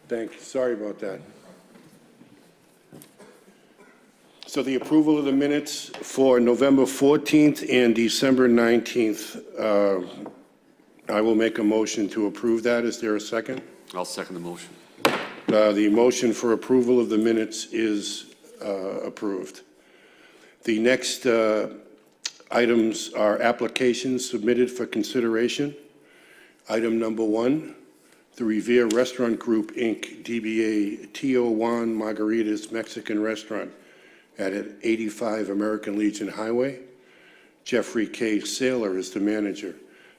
Thank you. Sorry about that. So the approval of the minutes for November 14th and December 19th, I will make a motion to approve that. Is there a second? I'll second the motion. The motion for approval of the minutes is approved. The next items are applications submitted for consideration. Item number 1, the Revere Restaurant Group, Inc., DBA Tio Juan Margaritas Mexican Restaurant at 85 American Legion Highway. Jeffrey K. Saylor is the manager.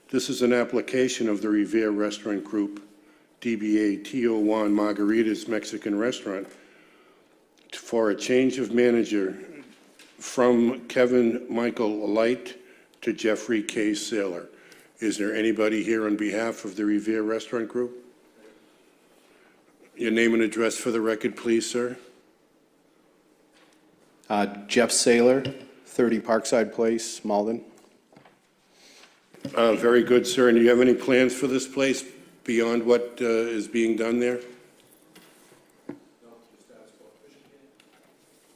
This is an application of the Revere Restaurant Group, DBA Tio Juan Margaritas Mexican Restaurant, for a change of manager from Kevin Michael Light to Jeffrey K. Saylor. Is there anybody here on behalf of the Revere Restaurant Group? Your name and address for the record, please, sir. Jeff Saylor, 30 Parkside Place, Malden. Very good, sir. And do you have any plans for this place beyond what is being done there?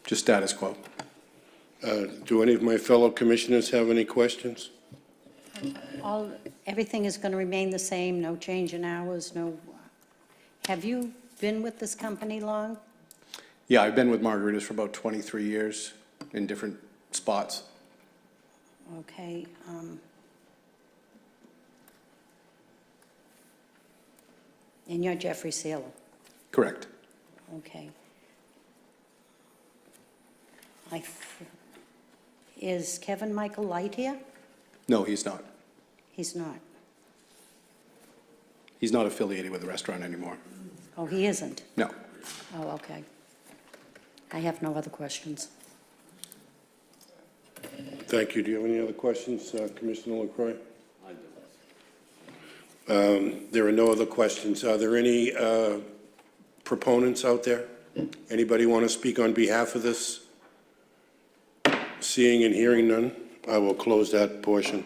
Just status quo. Do any of my fellow commissioners have any questions? Everything is going to remain the same, no change in hours, no... Have you been with this company long? Yeah, I've been with Margaritas for about 23 years in different spots. Okay. And you're Jeffrey Saylor? Correct. Okay. Is Kevin Michael Light here? No, he's not. He's not. He's not affiliated with the restaurant anymore. Oh, he isn't? No. Oh, okay. I have no other questions. Thank you. Do you have any other questions, Commissioner LaCroix? There are no other questions. Are there any proponents out there? Anybody want to speak on behalf of this? Seeing and hearing none, I will close that portion.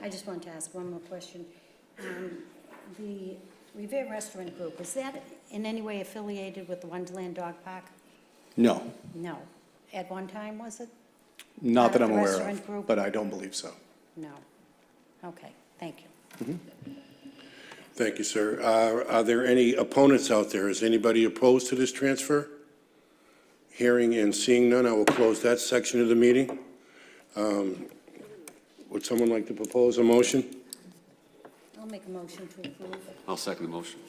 I just want to ask one more question. The Revere Restaurant Group, is that in any way affiliated with the Wonderland Dog Park? No, No. At one time, was it? not that I'm The aware restaurant of, group? but I don't believe so. No. Okay, thank you. Thank you, sir. Are there any opponents out there? Is anybody opposed to this transfer? Hearing and seeing none, I will close that section of the meeting. Would someone like to propose a motion? I'll make a motion to approve. I'll second the motion.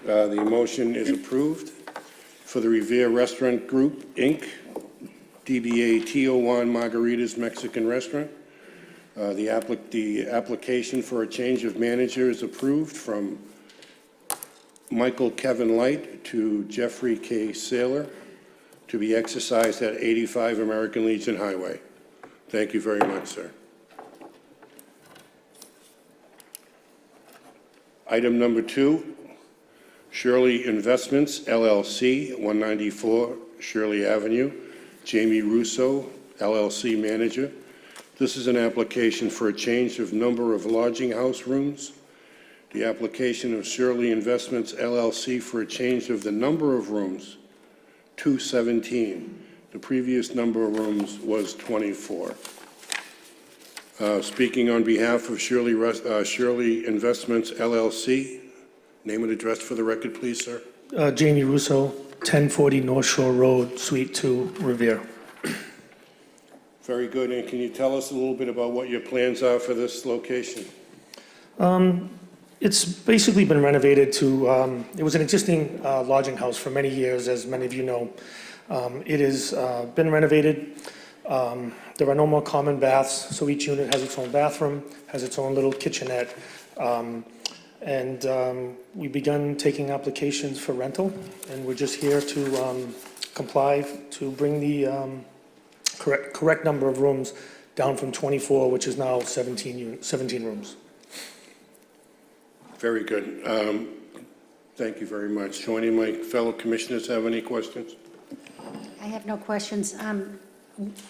The motion is approved for the Revere Restaurant Group, Inc., DBA Tio Juan Margaritas Mexican Restaurant. The application for a change of manager is approved from Michael Kevin Light to Jeffrey K. Saylor to be exercised at 85 American Legion Highway. Thank you very much, sir. Item number 2, Shirley Investments, LLC, 194 Shirley Avenue. Jamie Russo, LLC manager. This is an application for a change of number of lodging house rooms. The application of Shirley Investments, LLC for a change of the number of rooms to 17. The previous number of rooms was 24. Speaking on behalf of Shirley Investments, LLC, name and address for the record, please, sir. Jamie Russo, 1040 North Shore Road, Suite 2, Revere. Very good. And can you tell us a little bit about what your plans are for this location? It's basically been renovated to, it was an existing lodging house for many years, as many of you know. It has been renovated. There are no more common baths, so each unit has its own bathroom, has its own little kitchenette. We begun taking applications for rental, and we're just here to comply to bring the correct number of rooms down from 24, which is now 17 rooms. Very good. Thank you very much. Do any of my fellow commissioners have any questions? I have no questions.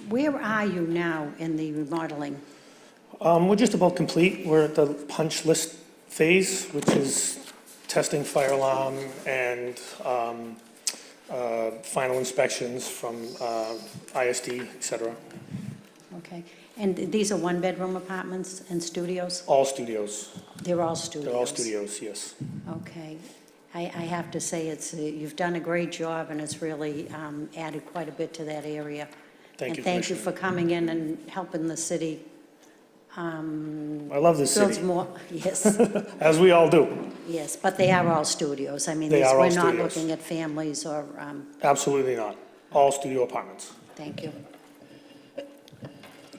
Where are you now in the remodeling? We're just about complete. We're at the punch list phase, which is testing fire alarm and final inspections from ISD, et cetera. Okay. And these are one-bedroom apartments and studios? All studios. They're all studios? They're all studios, yes. Okay. I have to say, you've done a great job, and it's really added quite a bit to that area. Thank you, And thank you Commissioner. for coming in and helping the city I love this build city, more, yes, as we all do. yes, but they are all studios. I mean, They are all we're not studios. looking at families or, Absolutely not. All studio apartments. thank you.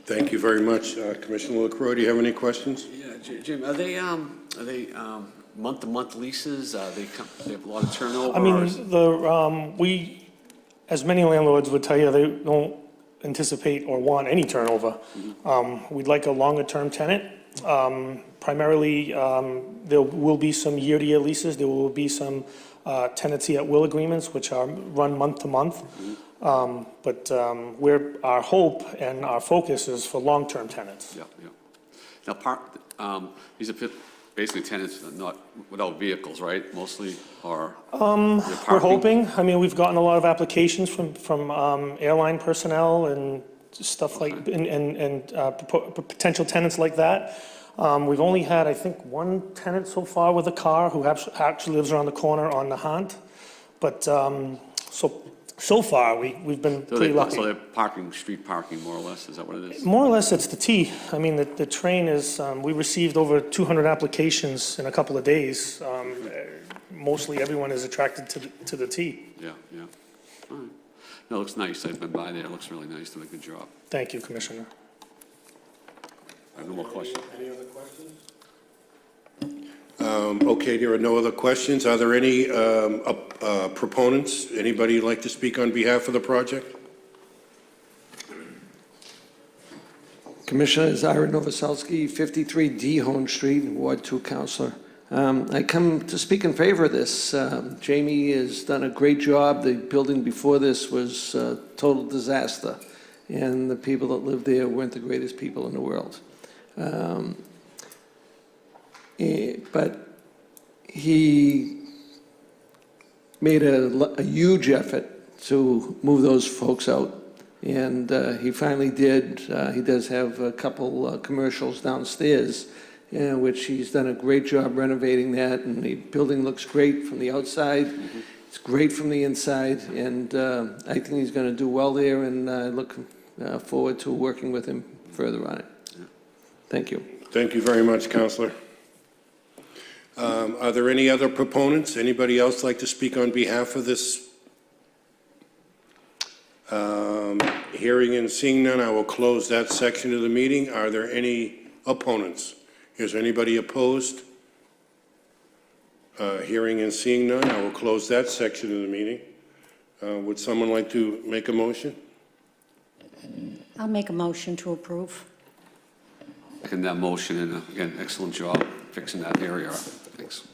Thank you very much. Commissioner LaCroix, do you have any questions? Yeah, Jim, are they month-to-month leases? They have a lot of turnover? I or mean, is- as many landlords would tell you, they don't anticipate or want any turnover. We'd like a longer-term tenant. Primarily, there will be some year-to-year leases. There will be some tenancy at will agreements, which are run month to month. But our hope and our focus is for long-term tenants. Yeah, yeah. Now, these are basically tenants not without vehicles, right, mostly, or? We're hoping. I mean, we've gotten a lot of applications from airline personnel and stuff like, and potential tenants like that. We've only had, I think, one tenant so far with a car who actually lives around the corner on Nahant. But so far, we've been pretty lucky. So they're parking, street parking, more or less, is that what it is? More or less, it's the T. I mean, the train is, we received over 200 applications in a couple of days. Mostly everyone is attracted to the T. Yeah, yeah. All right. No, it looks nice. I've been by there. It looks really nice. Doing a good job. Thank you, Commissioner. I have no more questions. Any other questions? Okay, there are no other questions. Are there any proponents? Anybody who'd like to speak on behalf of the project? Commissioners, Ira Novoselsky, 53 D Hone Street, Ward 2 Councilor. I come to speak in favor of this. Jamie has done a great job. The building before this was a total disaster, and the people that lived there weren't the greatest people in the world. But he made a huge effort to move those folks out. And he finally did. He does have a couple commercials downstairs, which he's done a great job renovating that, and the building looks great from the outside. It's great from the inside, and I think he's going to do well there, and I look forward to working with him further on it. Thank you. Thank you very much, Counselor. Are there any other proponents? Anybody else like to speak on behalf of this? Hearing and seeing none, I will close that section of the meeting. Are there any opponents? Is there anybody opposed? Hearing and seeing none, I will close that section of the meeting. Would someone like to make a motion? I'll make a motion to approve. Second that motion, and again, excellent job fixing that area. Thanks.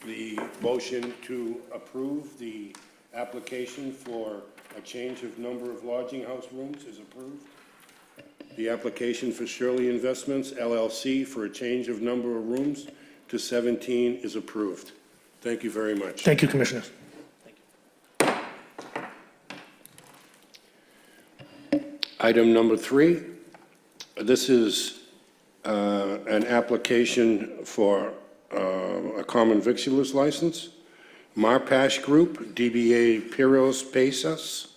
The motion to approve the application for a change of number of lodging house rooms is approved. The application for Shirley Investments LLC for a change of number of rooms to 17 is approved. Thank you very much. Thank you, Commissioners. Item number 3, this is an application for a common victualer's license. Marpash Group, DBA Piros Pesas,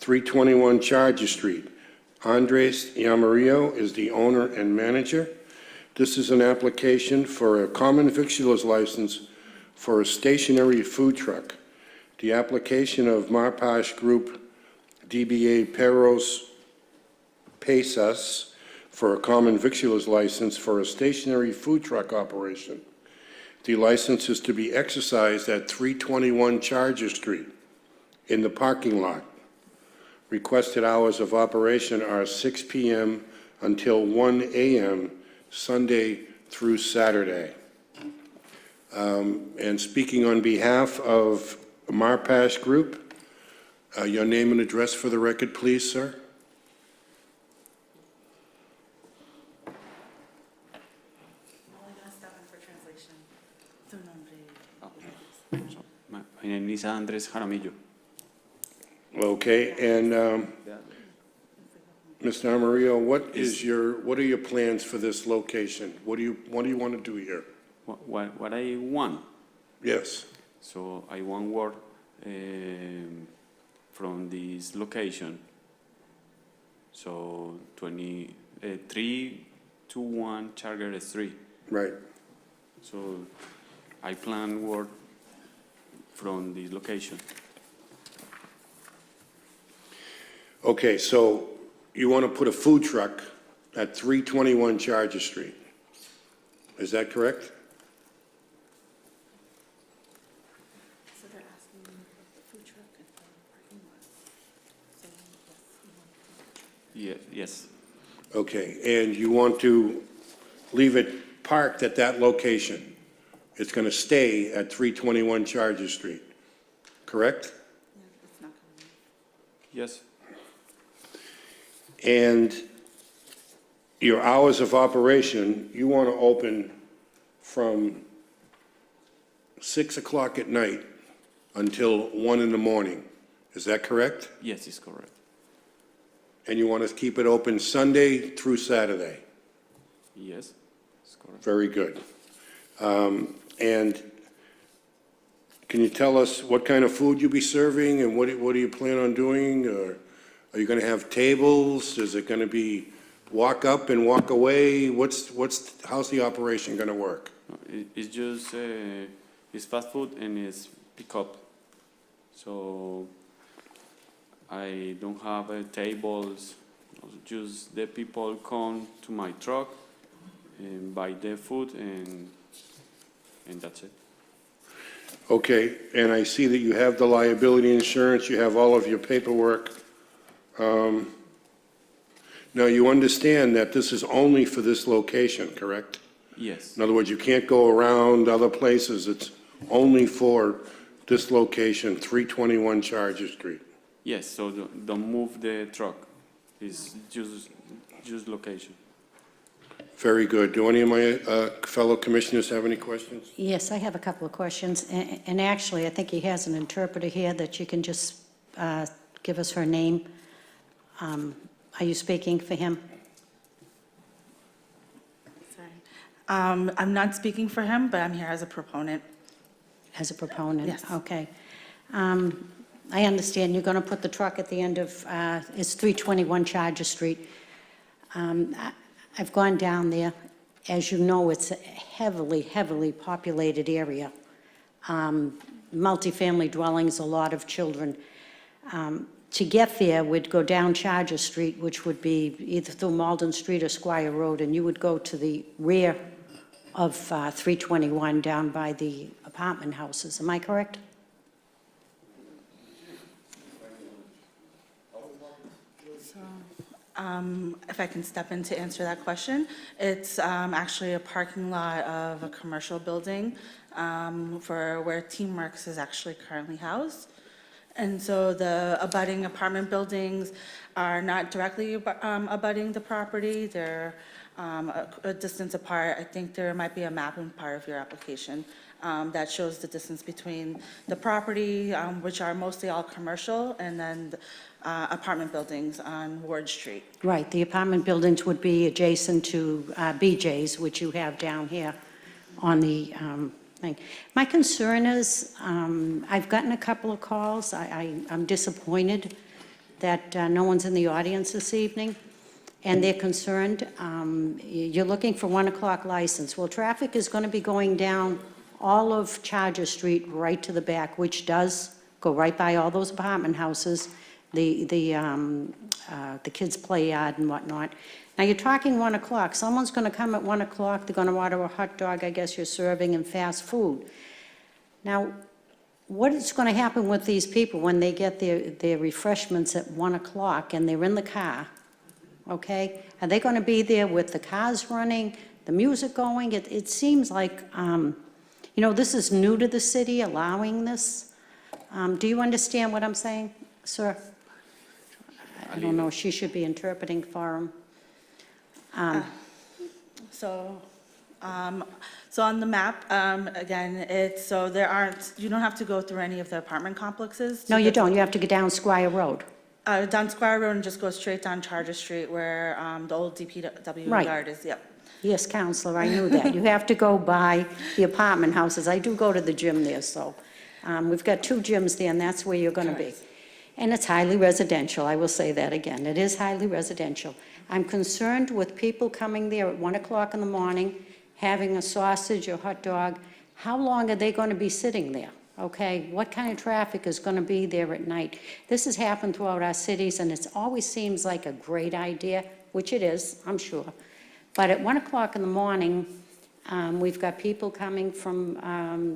321 Charger Street. Andres Yamarillo is the owner and manager. This is an application for a common victualer's license for a stationary food truck. The application of Marpash Group, DBA Piros Pesas, for a common victualer's license for a stationary food truck operation. The license is to be exercised at 321 Charger Street in the parking lot. Requested hours of operation are 6 p.m. until 1 a.m., Sunday through Saturday. And speaking on behalf of Marpash Group, your name and address for the record, please, sir. is Andres Jaramillo. Okay, and Mr. Amarillo, what are your plans for this location? What do you want to do here? What I want, Yes, so I want work from this location. So 321 Charger Street. right. So I plan work from this location. Okay, so you want to put a food truck at 321 Charger Street. Is that correct? So they're asking me for the food truck and the parking lot. So, yes, Yes, Okay, and you want to leave it parked at that location? It's going to stay at 321 Charger Street, correct? it's not going to yes, And your hours of operation, you want to open from 6 o'clock at night until 1 in the morning. Is that correct? yes, it's correct. And you want to keep it open Sunday through Saturday? Yes, it's correct. Very good. And can you tell us what kind of food you'll be serving and what do you plan on doing? Or are you going to have tables? Is it going to be walk up and walk away? How's the operation going to work? No, it's just it's fast food and it's pick up. So I don't have tables. Just the people come to my truck and buy their food and that's it. Okay, and I see that you have the liability insurance, you have all of your paperwork. Now, you understand that this is only for this location, correct? Yes, In other words, you can't go around other places, it's only for this location, 321 Charger Street. yes. So don't move the truck. It's just location. Very good. Do any of my fellow commissioners have any questions? Yes, I have a couple of questions, and actually, I think he has an interpreter here that you can just give us her name. Are you speaking for him? sorry. I'm not speaking for him, but I'm here as a proponent. As a proponent? Yes. Okay. I understand you're going to put the truck at the end of, it's 321 Charger Street. I've gone down there. As you know, it's a heavily, heavily populated area. Multifamily dwellings, a lot of children. To get there, we'd go down Charger Street, which would be either through Malden Street or Squire Road, and you would go to the rear of 321 down by the apartment houses. Am I correct? If I can step in to answer that question, it's actually a parking lot of a commercial building for where Teamworks is actually currently housed. And so the abutting apartment buildings are not directly abutting the property. They're a distance apart. I think there might be a map in part of your application that shows the distance between the property, which are mostly all commercial, and then apartment buildings on Ward Street. Right, the apartment buildings would be adjacent to BJ's, which you have down here on the thing. My concern is, I've gotten a couple of calls. I'm disappointed that no one's in the audience this evening, and they're concerned. You're looking for 1 o'clock license. Well, traffic is going to be going down all of Charger Street right to the back, which does go right by all those apartment houses, the kids' play yard and whatnot. Now, you're talking 1 o'clock. Someone's going to come at 1 o'clock. They're going to order a hot dog, I guess you're serving, and fast food. Now, what is going to happen with these people when they get their refreshments at 1 o'clock and they're in the car, okay? Are they going to be there with the cars running, the music going? It seems like, you know, this is new to the city, allowing this. Do you understand what I'm saying, sir? I don't know, she should be interpreting for him. So So on the map, again, you don't have to go through any of the apartment complexes. to No, you get to- don't. You have to get down Squire Road. Down Square Road and just go straight down Charger Street where the old DPW Right. yard is, yep. Yes, Counselor, I knew that. You have to go by the apartment houses. I do go to the gym there, so we've got 2 gyms there, and that's where you're going to be. And it's highly residential, I will say that again. It is highly residential. I'm concerned with people coming there at 1 o'clock in the morning, having a sausage or hot dog. How long are they going to be sitting there? Okay, what kind of traffic is going to be there at night? This has happened throughout our cities, and it always seems like a great idea, which it is, I'm sure. But at 1 o'clock in the morning, we've got people coming from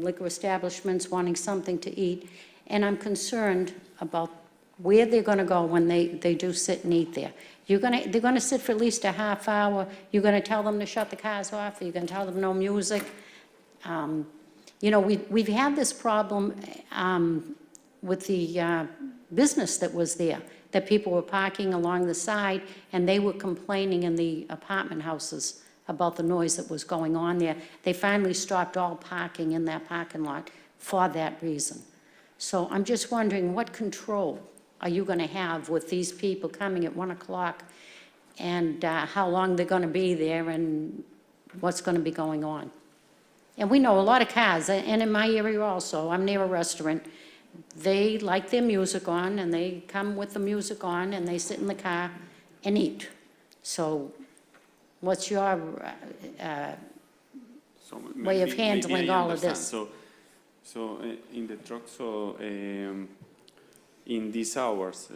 liquor establishments wanting something to eat, and I'm concerned about where they're going to go when they do sit and eat there. They're going to sit for at least a half hour. You're going to tell them to shut the cars off, or you're going to tell them no music. You know, we've had this problem with the business that was there, that people were parking along the side, and they were complaining in the apartment houses about the noise that was going on there. They finally stopped all parking in that parking lot for that reason. So I'm just wondering, what control are you going to have with these people coming at 1 o'clock, and how long they're going to be there, and what's going to be going on? And we know a lot of cars, and in my area also, I'm near a restaurant, they like their music on, and they come with the music on, and they sit in the car and eat. So what's your So way of maybe handling I all of understand. this? So in the truck, in these hours,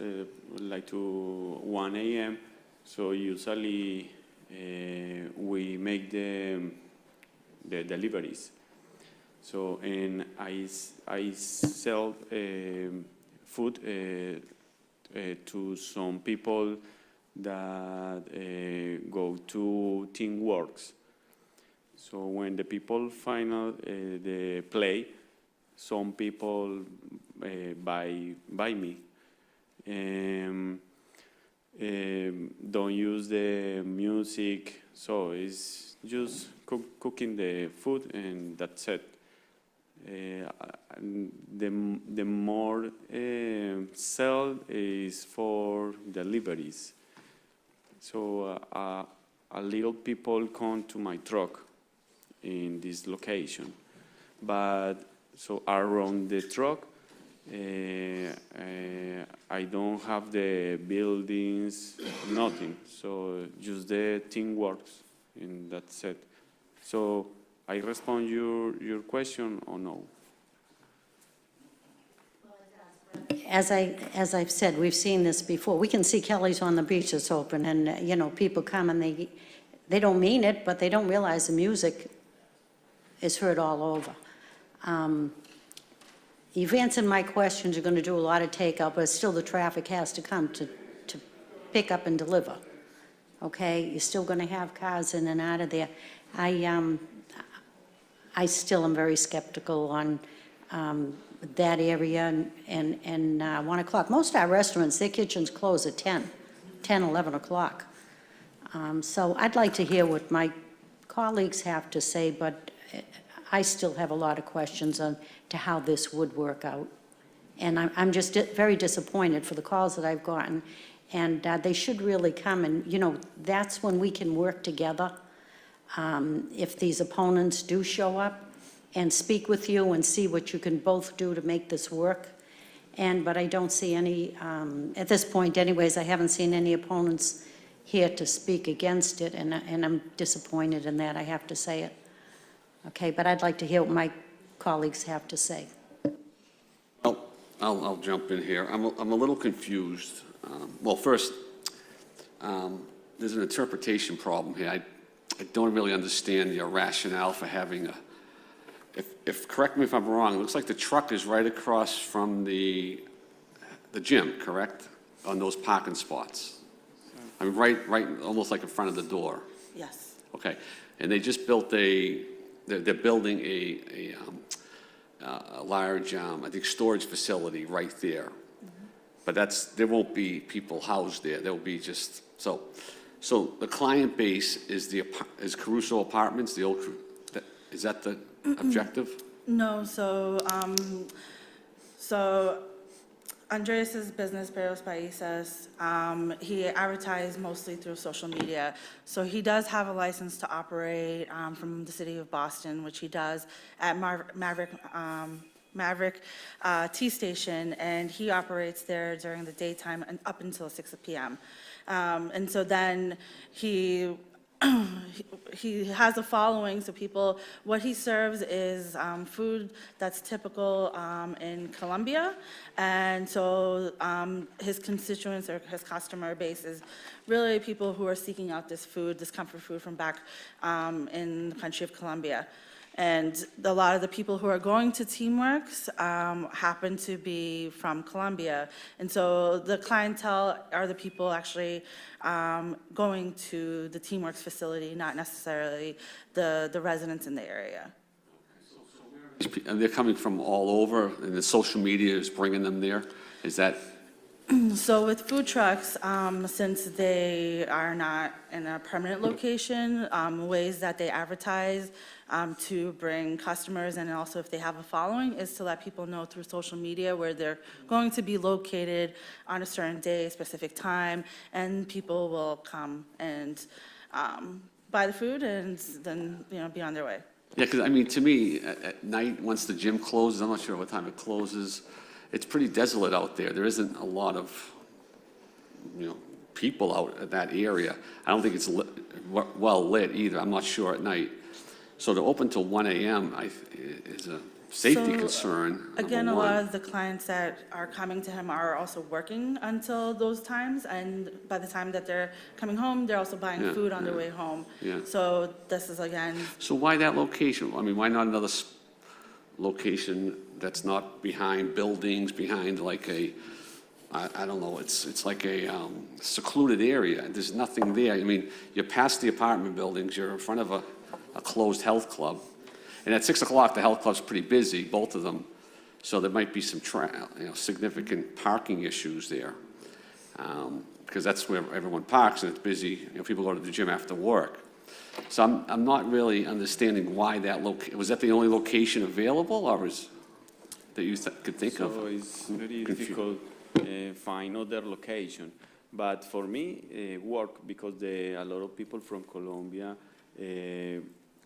like to 1 a.m., so usually we make the deliveries. So, and I sell food to some people that go to TeamWorks. So when the people final the play, some people buy me. Don't use the music, so it's just cooking the food and that's it. The more sell is for deliveries. So a little people come to my truck in this location, but so around the truck, I don't have the buildings, nothing. So just the TeamWorks, and that's it. So I respond your question or no? As I've said, we've seen this before. We can see Kelly's on the Beach that's open, and, you know, people come and they don't mean it, but they don't realize the music is heard all over. You've answered my questions. You're going to do a lot of takeout, but still the traffic has to come to pick up and deliver. Okay? You're still going to have cars in and out of there. I still am very skeptical on that area and 1 o'clock. Most of our restaurants, their kitchens close at 10, 11 o'clock. So I'd like to hear what my colleagues have to say, but I still have a lot of questions on to how this would work out. And I'm just very disappointed for the calls that I've gotten. And they should really come, and, you know, that's when we can work together. If these opponents do show up and speak with you and see what you can both do to make this work. But I don't see any, at this point anyways, I haven't seen any opponents here to speak against it, and I'm disappointed in that, I have to say it. Okay, but I'd like to hear what my colleagues have to say. Well, I'll jump in here. I'm a little confused. Well, first, there's an interpretation problem here. I don't really understand your rationale for having correct me if I'm wrong, it looks like the truck is right across from the gym, correct? On those parking spots. I mean, right, almost like in front of the door. Yes. Okay, and they just built they're building a large, I think, storage facility right there. But there won't be people housed there. There'll be just, so the client base is Caruso Apartments, the old, Is that the objective? No, so Andreas's business, Barrios Paisas, he advertised mostly through social media. So he does have a license to operate from the city of Boston, which he does at Maverick Tea Station, and he operates there during the daytime and up until 6 p.m. And so then he has a following, so people, what he serves is food that's typical in Colombia. And so his constituents or his customer base is really people who are seeking out this food, this comfort food from back in the country of Colombia. And a lot of the people who are going to Teamworks happen to be from Colombia. And so the clientele are the people actually going to the Teamworks facility, not necessarily the residents in the area. And they're coming from all over, and the social media is bringing them there? Is that, So with food trucks, since they are not in a permanent location, ways that they advertise to bring customers, and also if they have a following, is to let people know through social media where they're going to be located on a certain day, a specific time, and people will come and buy the food and then, be on their way. yeah, because I mean, to me, at night, once the gym closes, I'm not sure what time it closes, it's pretty desolate out there. There isn't a lot of, people out at that area. I don't think it's well lit either. I'm not sure at night. So to open till 1 a.m. Is a safety So, concern, number Again, a one. lot of the clients that are coming to him are also working until those times, and by the time that they're coming home, they're also buying Yeah, food on their yeah, way home. yeah. So this is, again, So why that location? I mean, why not another location that's not behind buildings, behind like I don't know, it's like a secluded area. There's nothing there. I mean, you're past the apartment buildings, you're in front of a closed health club. And at 6 o'clock, the health club's pretty busy, both of them. So there might be some significant parking issues there. Because that's where everyone parks and it's busy. People go to the gym after work. So I'm not really understanding why that was that the only location available, or that you could think of? So it's very difficult find other location. But for me, work, because a lot of people from Colombia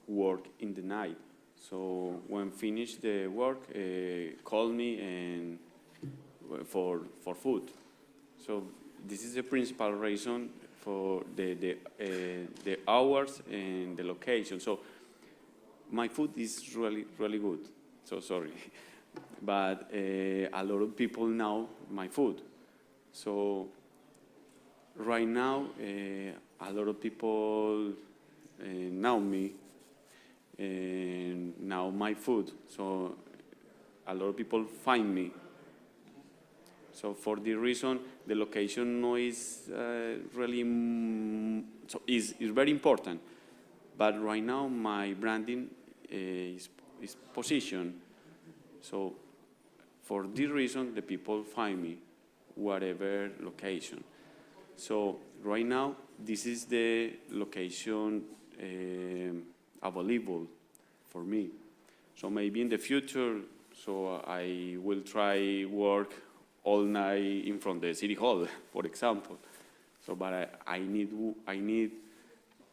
work in the night. So when finish the work, call me and for food. So this is the principal reason for the hours and the location. So my food is really, really good. So sorry. But a lot of people know my food. So right now, a lot of people know me and know my food. So a lot of people find me. So for the reason, the location no is really, so is very important. But right now, my branding is positioned. So for this reason, the people find me, whatever location. So right now, this is the location available for me. So maybe in the future, so I will try work all night in front of the city hall, for example. So, but I need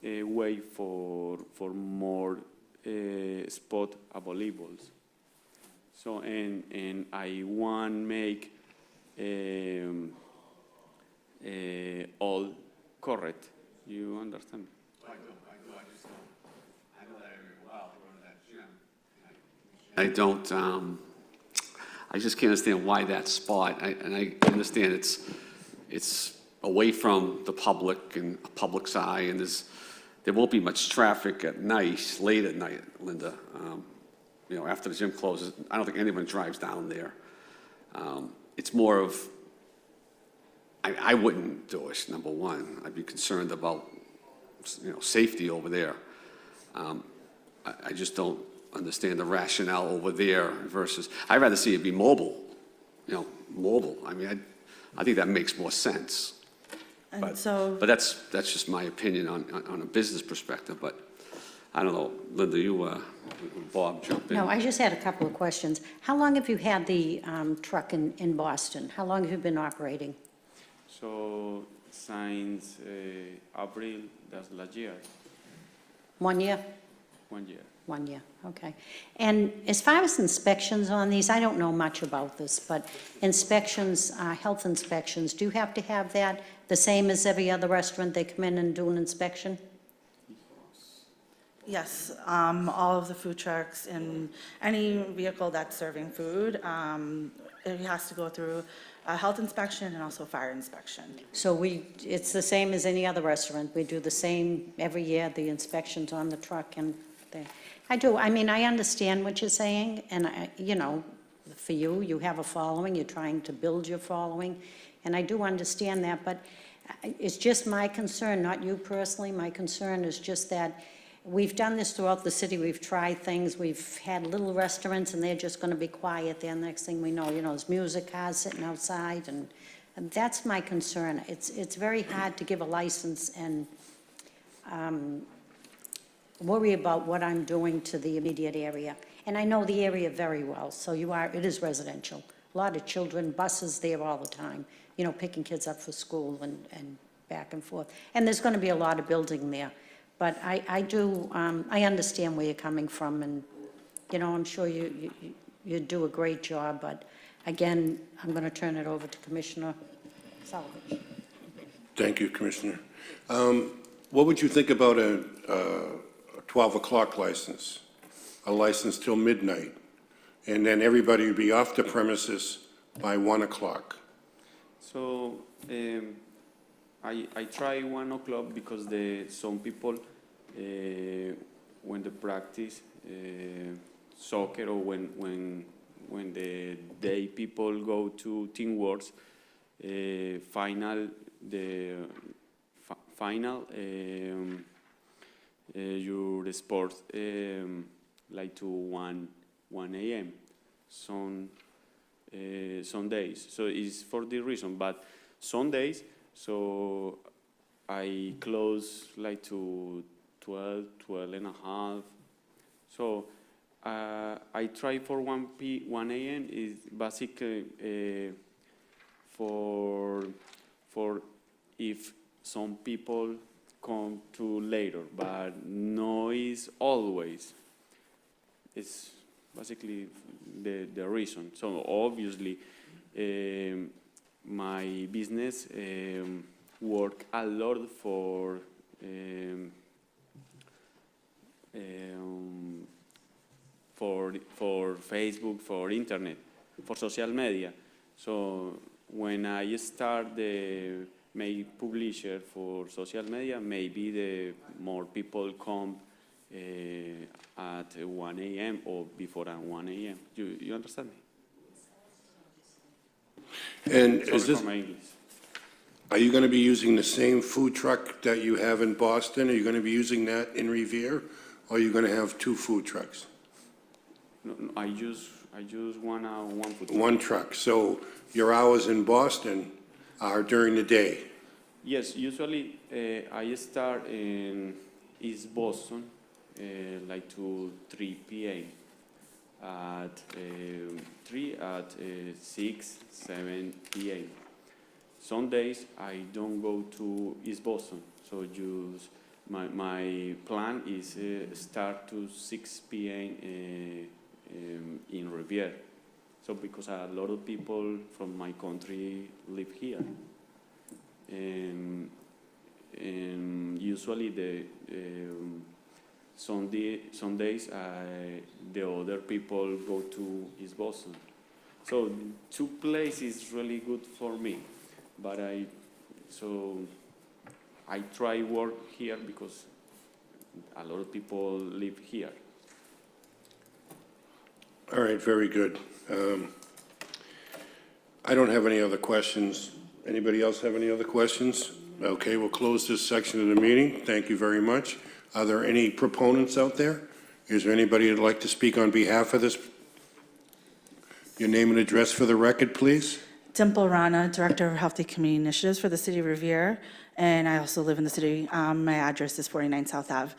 a way for more spot available. So and I want make all correct. You understand? I don't, I just can't understand why that spot, and I understand it's away from the public and public's eye, and there won't be much traffic at night, late at night, Linda. After the gym closes, I don't think anyone drives down there. It's more of, I wouldn't do it, number one. I'd be concerned about, safety over there. I just don't understand the rationale over there versus, I'd rather see it be mobile, mobile. I mean, I think that makes more sense. and so. But that's just my opinion on a business perspective, but I don't know, Linda, Bob, jump in. No, I just had a couple of questions. How long have you had the truck in Boston? How long have you been operating? So since April, that's last year, 1 year? 1 year. 1 year, okay. And as far as inspections on these, I don't know much about this, but inspections, health inspections, do you have to have that the same as every other restaurant? They come in and do an inspection? Yes, all of the food trucks and any vehicle that's serving food, it has to go through a health inspection and also fire inspection. So it's the same as any other restaurant. We do the same every year, the inspections on the truck and I mean, I understand what you're saying, and for you have a following, you're trying to build your following, and I do understand that, but it's just my concern, not you personally. My concern is just that we've done this throughout the city. We've tried things. We've had little restaurants, and they're just going to be quiet there. Next thing we know, there's music cars sitting outside, and that's my concern. It's very hard to give a license and worry about what I'm doing to the immediate area. And I know the area very well, so it is residential. A lot of children, buses there all the time, picking kids up for school and back and forth. And there's going to be a lot of building there. But I understand where you're coming from, and, I'm sure you do a great job, but again, I'm going to turn it over to Commissioner Salovich. Thank you, Commissioner. What would you think about a 12 o'clock license, a license till midnight, and then everybody would be off the premises by 1 o'clock? So I try 1 o'clock because some people, when they practice soccer or when the day people go to Teamworks, final your sport like to 1 a.m. Some days. So it's for the reason, but some days, so I close like to 12 and a half. So I try for 1 a.m. is basically for if some people come to later, but no is always. It's basically the reason. So obviously, my business work a lot for Facebook, for internet, for social media. So when I start the publisher for social media, maybe the more people come at 1 a.m. or before 1 a.m. You understand me? And Sorry is this, for my English. are you going to be using the same food truck that you have in Boston? Are you going to be using that in Revere? Or are you going to have 2 food trucks? No, I use one food. One truck. So your hours in Boston are during the day? Yes, usually I start in East Boston like to 3 p.m. At 6, 7 p.m. Some days I don't go to East Boston, so my plan is start to 6 p.m. In Revere. So because a lot of people from my country live here. And usually some days the other people go to East Boston. So 2 places is really good for me, but I try work here because a lot of people live here. All right, very good. I don't have any other questions. Anybody else have any other questions? Okay, we'll close this section of the meeting. Thank you very much. Are there any proponents out there? Is there anybody who'd like to speak on behalf of this? Your name and address for the record, please. Dimple Rana, Director of Healthy Community Initiatives for the City of Revere, and I also live in the city. My address is 49 South Ave.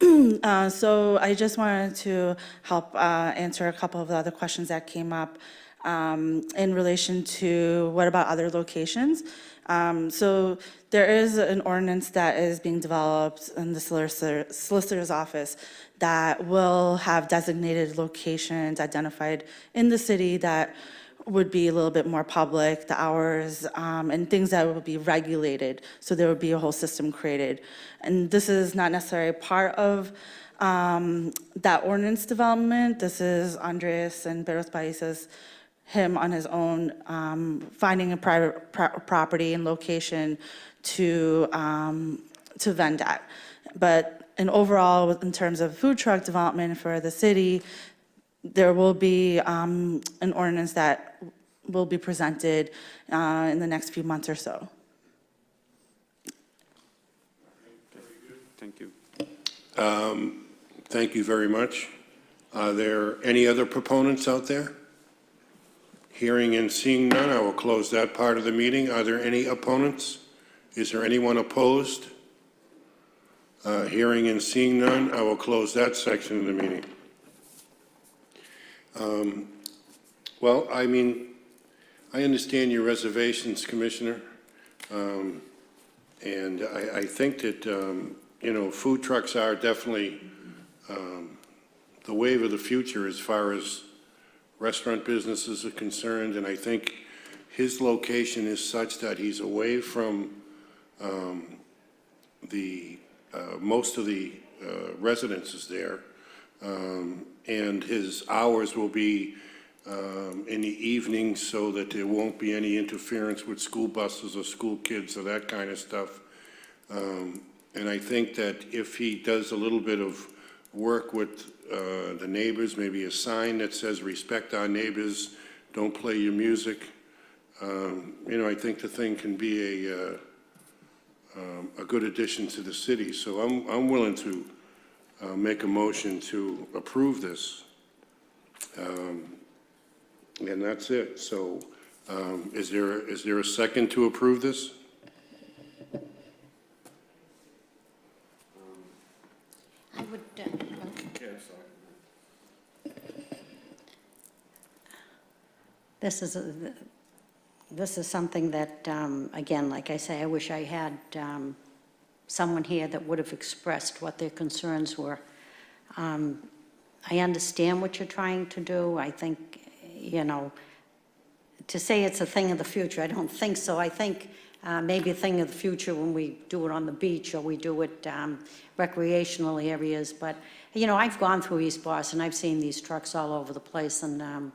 So I just wanted to help answer a couple of the other questions that came up in relation to what about other locations? So there is an ordinance that is being developed in the solicitor's office that will have designated locations identified in the city that would be a little bit more public, the hours, and things that would be regulated. So there would be a whole system created. And this is not necessarily part of that ordinance development. This is Andres and Beros Países, him on his own, finding a private property and location to vend at. But in overall, in terms of food truck development for the city, there will be an ordinance that will be presented in the next few months or so. Thank you. Thank you very much. Are there any other proponents out there? Hearing and seeing none, I will close that part of the meeting. Are there any opponents? Is there anyone opposed? Hearing and seeing none, I will close that section of the meeting. Well, I mean, I understand your reservations, Commissioner. And I think that, you know, food trucks are definitely the wave of the future as far as restaurant businesses are concerned. And I think his location is such that he's away from most of the residences there. And his hours will be in the evening so that there won't be any interference with school buses or school kids or that kind of stuff. And I think that if he does a little bit of work with the neighbors, maybe a sign that says respect our neighbors, don't play your music, you know, I think the thing can be a good addition to the city. So I'm willing to make a motion to approve this. And that's it. So is there a second to approve this? I would, this is something that, again, like I say, I wish I had someone here that would have expressed what their concerns were. I understand what you're trying to do. I think, you know, to say it's a thing of the future, I don't think so. I think maybe a thing of the future when we do it on the beach or we do it recreational areas. But, you know, I've gone through East Boston. I've seen these trucks all over the place. And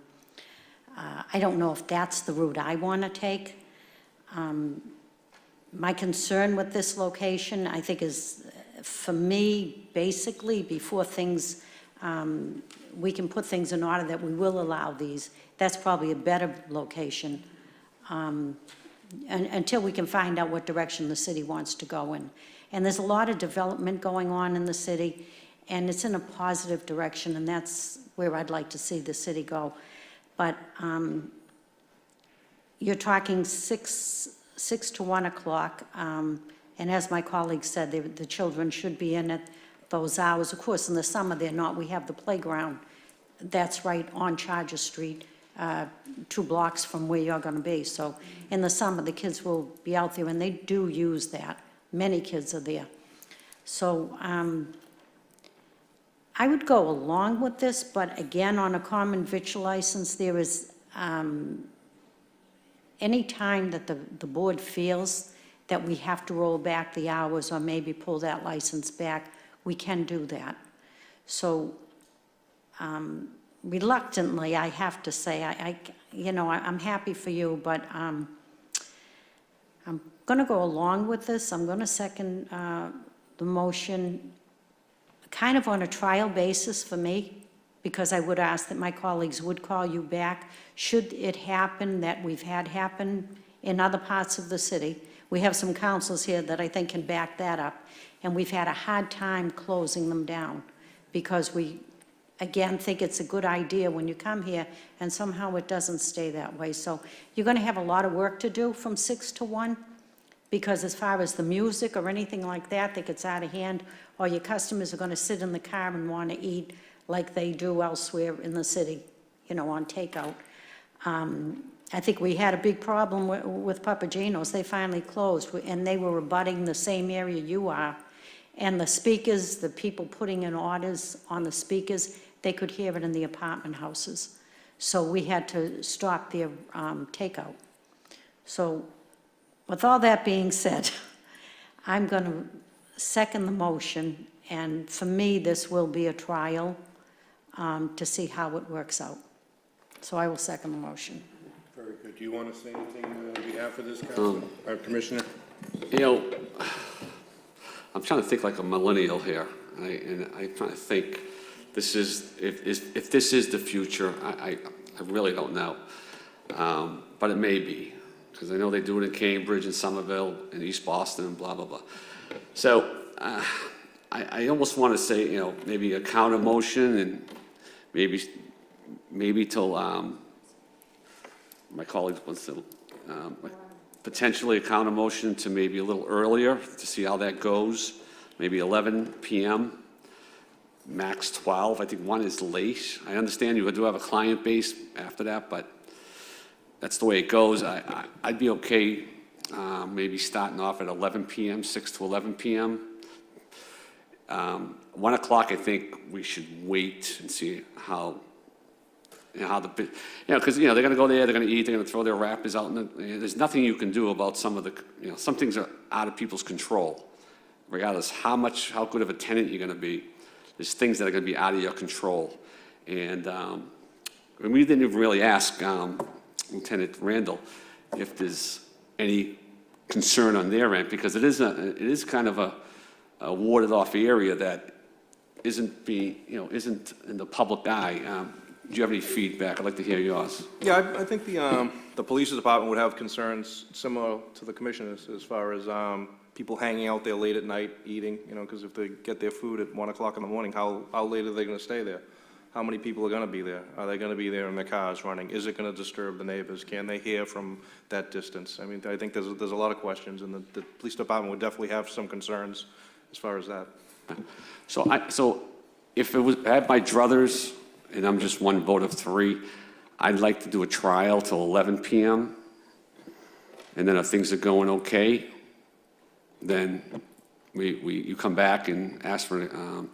I don't know if that's the route I want to take. My concern with this location, I think, is, for me, basically, before things, we can put things in order that we will allow these, that's probably a better location until we can find out what direction the city wants to go in. And there's a lot of development going on in the city, and it's in a positive direction, and that's where I'd like to see the city go. But you're talking 6 to 1 o'clock, and as my colleague said, the children should be in at those hours. Of course, in the summer, they're not. We have the playground. That's right on Charger Street, 2 blocks from where you're going to be. So in the summer, the kids will be out there, and they do use that. Many kids are there. So I would go along with this, but again, on a common victual license, there is any time that the board feels that we have to roll back the hours or maybe pull that license back, we can do that. So reluctantly, I have to say, I'm happy for you, but I'm going to go along with this. I'm going to second the motion, kind of on a trial basis for me, because I would ask that my colleagues would call you back. Should it happen that we've had happen in other parts of the city, we have some councils here that I think can back that up, and we've had a hard time closing them down because we, again, think it's a good idea when you come here, and somehow it doesn't stay that way. So you're going to have a lot of work to do from 6 to 1, Because as far as the music or anything like that that gets out of hand, or your customers are going to sit in the car and want to eat like they do elsewhere in the city, you know, on takeout. I think we had a big problem with Papagino's. They finally closed, and they were abutting the same area you are. And the speakers, the people putting in orders on the speakers, they could hear it in the apartment houses. So we had to stop their takeout. So with all that being said, I'm going to second the motion, and for me, this will be a trial to see how it works out. So I will second the motion. Very good. Do you want to say anything on behalf of this council, Commissioner? You know, I'm trying to think like a millennial here, and I'm trying to think, this is, if this is the future, I really don't know. But it may be, because I know they do it in Cambridge and Somerville and East Boston and blah, blah, blah. So I almost want to say, you know, maybe a counter motion and maybe till, my colleagues wants to, potentially a counter motion to maybe a little earlier to see how that goes, maybe 11 p.m., max 12. I think 1 is late. I understand you do have a client base after that, but that's the way it goes. I'd be okay maybe starting off at 11 p.m., 6 to 11 p.m. 1 o'clock, I think we should wait and see how, you know, how the, you know, because, you know, they're going to go there, they're going to eat, they're going to throw their wrappers out, and there's nothing you can do about some of the, you know, some things are out of people's control. Regardless how good of a tenant you're going to be, there's things that are going to be out of your control. And we didn't even really ask Lieutenant Randall if there's any concern on their end, because it is kind of a warded off area that isn't in the public eye. Do you have any feedback? I'd like to hear yours. Yeah, I think the police department would have concerns similar to the commissioners as far as people hanging out there late at night eating, you know, because if they get their food at 1 o'clock in the morning, how late are they going to stay there? How many people are going to be there? Are they going to be there in their cars running? Is it going to disturb the neighbors? Can they hear from that distance? I mean, I think there's a lot of questions, and the police department would definitely have some concerns as far as that. So if it was, I had my druthers, and I'm just one vote of 3, I'd like to do a trial till 11 p.m. And then if things are going okay, then you come back and ask for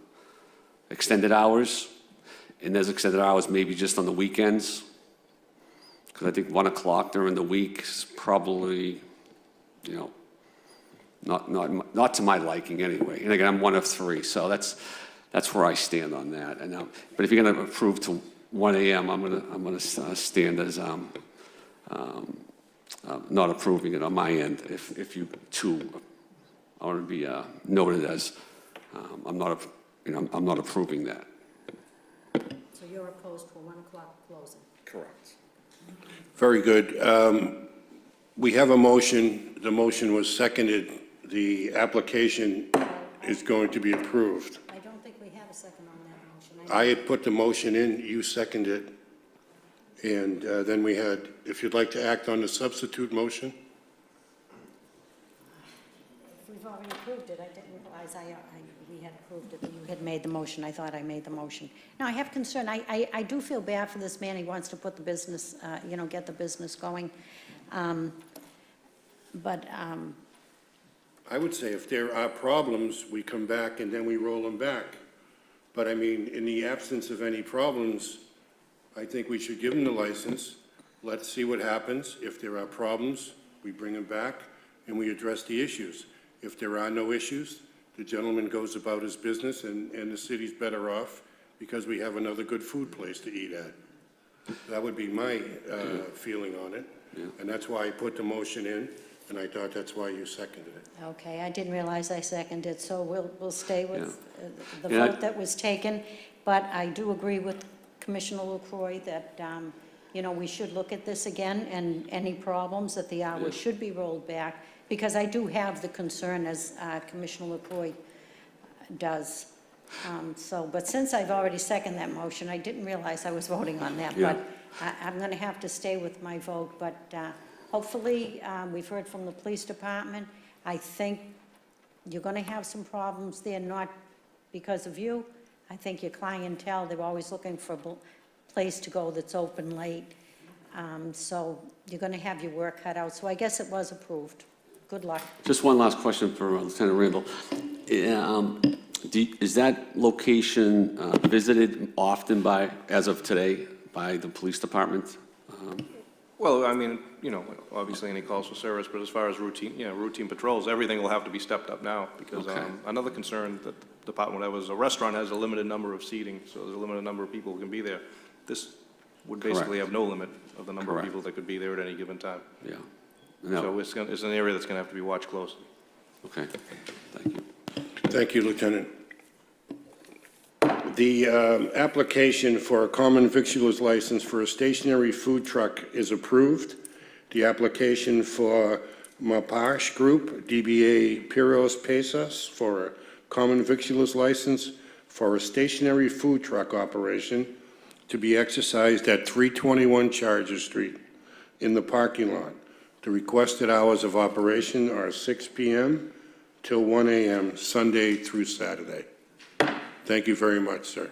extended hours. And there's extended hours maybe just on the weekends, because I think 1 o'clock during the week is probably, you know, not to my liking anyway. And again, I'm one of 3, so that's where I stand on that. And but if you're going to approve to 1 a.m., I'm gonna stand as not approving it on my end. If you too, I want to be noted as I'm not approving that. So you're opposed to a 1 o'clock closing? Correct. Very good. We have a motion. The motion was seconded. The application is going to be approved. I don't think we have a second on that motion. I had put the motion in, you seconded, and then we had, if you'd like to act on the substitute motion? If we've already approved it, I didn't realize we had approved it, you had made the motion. I thought I made the motion. Now, I have concern. I do feel bad for this man. He wants to put the business, you know, get the business going. I would say if there are problems, we come back and then we roll them back. But I mean, in the absence of any problems, I think we should give him the license. Let's see what happens. If there are problems, we bring him back and we address the issues. If there are no issues, the gentleman goes about his business and the city's better off because we have another good food place to eat at. That would be my feeling on it. And that's why I put the motion in, and I thought that's why you seconded it. Okay, I didn't realize I seconded, so we'll stay with the Yeah. vote that was taken. But I do agree with Commissioner LaCroix that, you know, we should look at this again, and any problems, that the hours should be rolled back, because I do have the concern, as Commissioner LaCroix does. But since I've already seconded that motion, I didn't realize I was voting on that. Yeah. But I'm going to have to stay with my vote. But hopefully, we've heard from the police department. I think you're going to have some problems there, not because of you. I think your clientele, they're always looking for a place to go that's open late. So you're going to have your work cut out. So I guess it was approved. Good luck. Just one last question for Lieutenant Randall. Is that location visited often by, as of today, by the police department? Well, I mean, you know, obviously any calls for service, but as far as routine, routine patrols, everything will have to be stepped up now, because Okay. another concern that the department would have is a restaurant has a limited number of seating, so there's a limited number of people who can be there. This would basically have no limit of the number of Correct. people that could be there at any given time. Yeah. No. So it's an area that's going to have to be watched closely. Okay, thank you. Thank you, Lieutenant. The application for a common victualer's license for a stationary food truck is approved. The application for Mapash Group, DBA Piros Pesas, for a common victualer's license for a stationary food truck operation to be exercised at 321 Charger Street in the parking lot. The requested hours of operation are 6 p.m. till 1 a.m., Sunday through Saturday. Thank you very much, sir.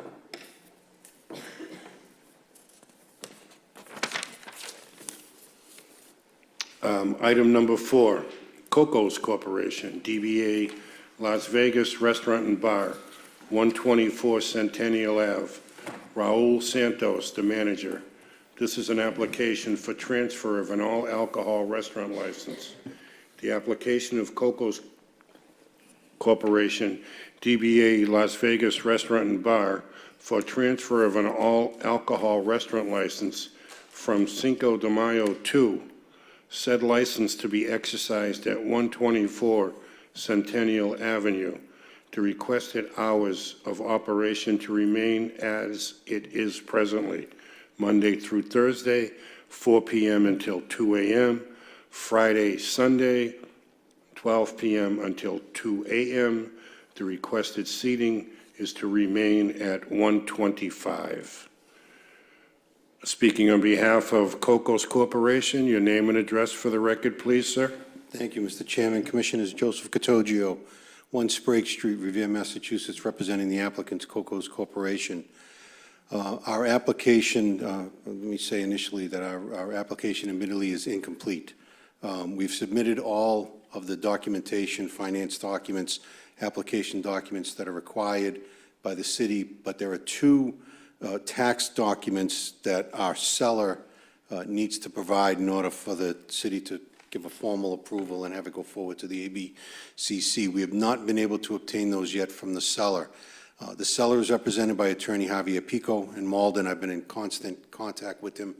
Item number 4, Coco's Corporation, DBA Las Vegas Restaurant and Bar, 124 Centennial Ave. Raul Santos, the manager. This is an application for transfer of an all-alcohol restaurant license. The application of Coco's Corporation, DBA Las Vegas Restaurant and Bar, for transfer of an all-alcohol restaurant license from Cinco de Mayo 2, said license to be exercised at 124 Centennial Avenue. The requested hours of operation to remain as it is presently, Monday through Thursday, 4 p.m. until 2 a.m., Friday, Sunday, 12 p.m. until 2 a.m. The requested seating is to remain at 125. Speaking on behalf of Coco's Corporation, your name and address for the record, please, sir. Thank you, Mr. Chairman. Commissioners, Joseph Catogio, 1 Sprague Street, Revere, Massachusetts, representing the applicants, Coco's Corporation. Our application, let me say initially that our application admittedly is incomplete. We've submitted all of the documentation, finance documents, application documents that are required by the city, but there are 2 tax documents that our seller needs to provide in order for the city to give a formal approval and have it go forward to the ABCC. We have not been able to obtain those yet from the seller. The seller is represented by Attorney Javier Pico in Malden. I've been in constant contact with him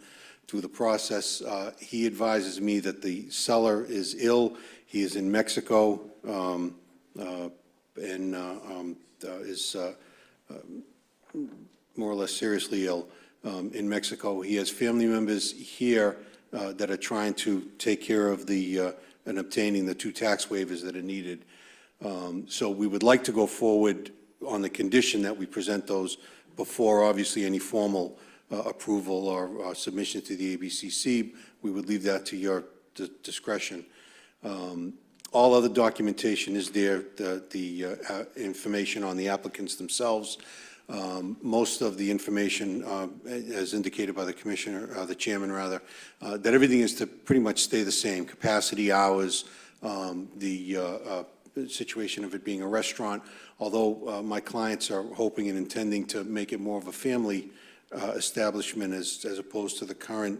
through the process. He advises me that the seller is ill. He is in Mexico and is more or less seriously ill in Mexico. He has family members here that are trying to take care of and obtaining the 2 tax waivers that are needed. So we would like to go forward on the condition that we present those before, obviously, any formal approval or submission to the ABCC. We would leave that to your discretion. All other documentation is there, the information on the applicants themselves. Most of the information, as indicated by the commissioner, the chairman rather, that everything is to pretty much stay the same: capacity, hours, the situation of it being a restaurant. Although my clients are hoping and intending to make it more of a family establishment as opposed to the current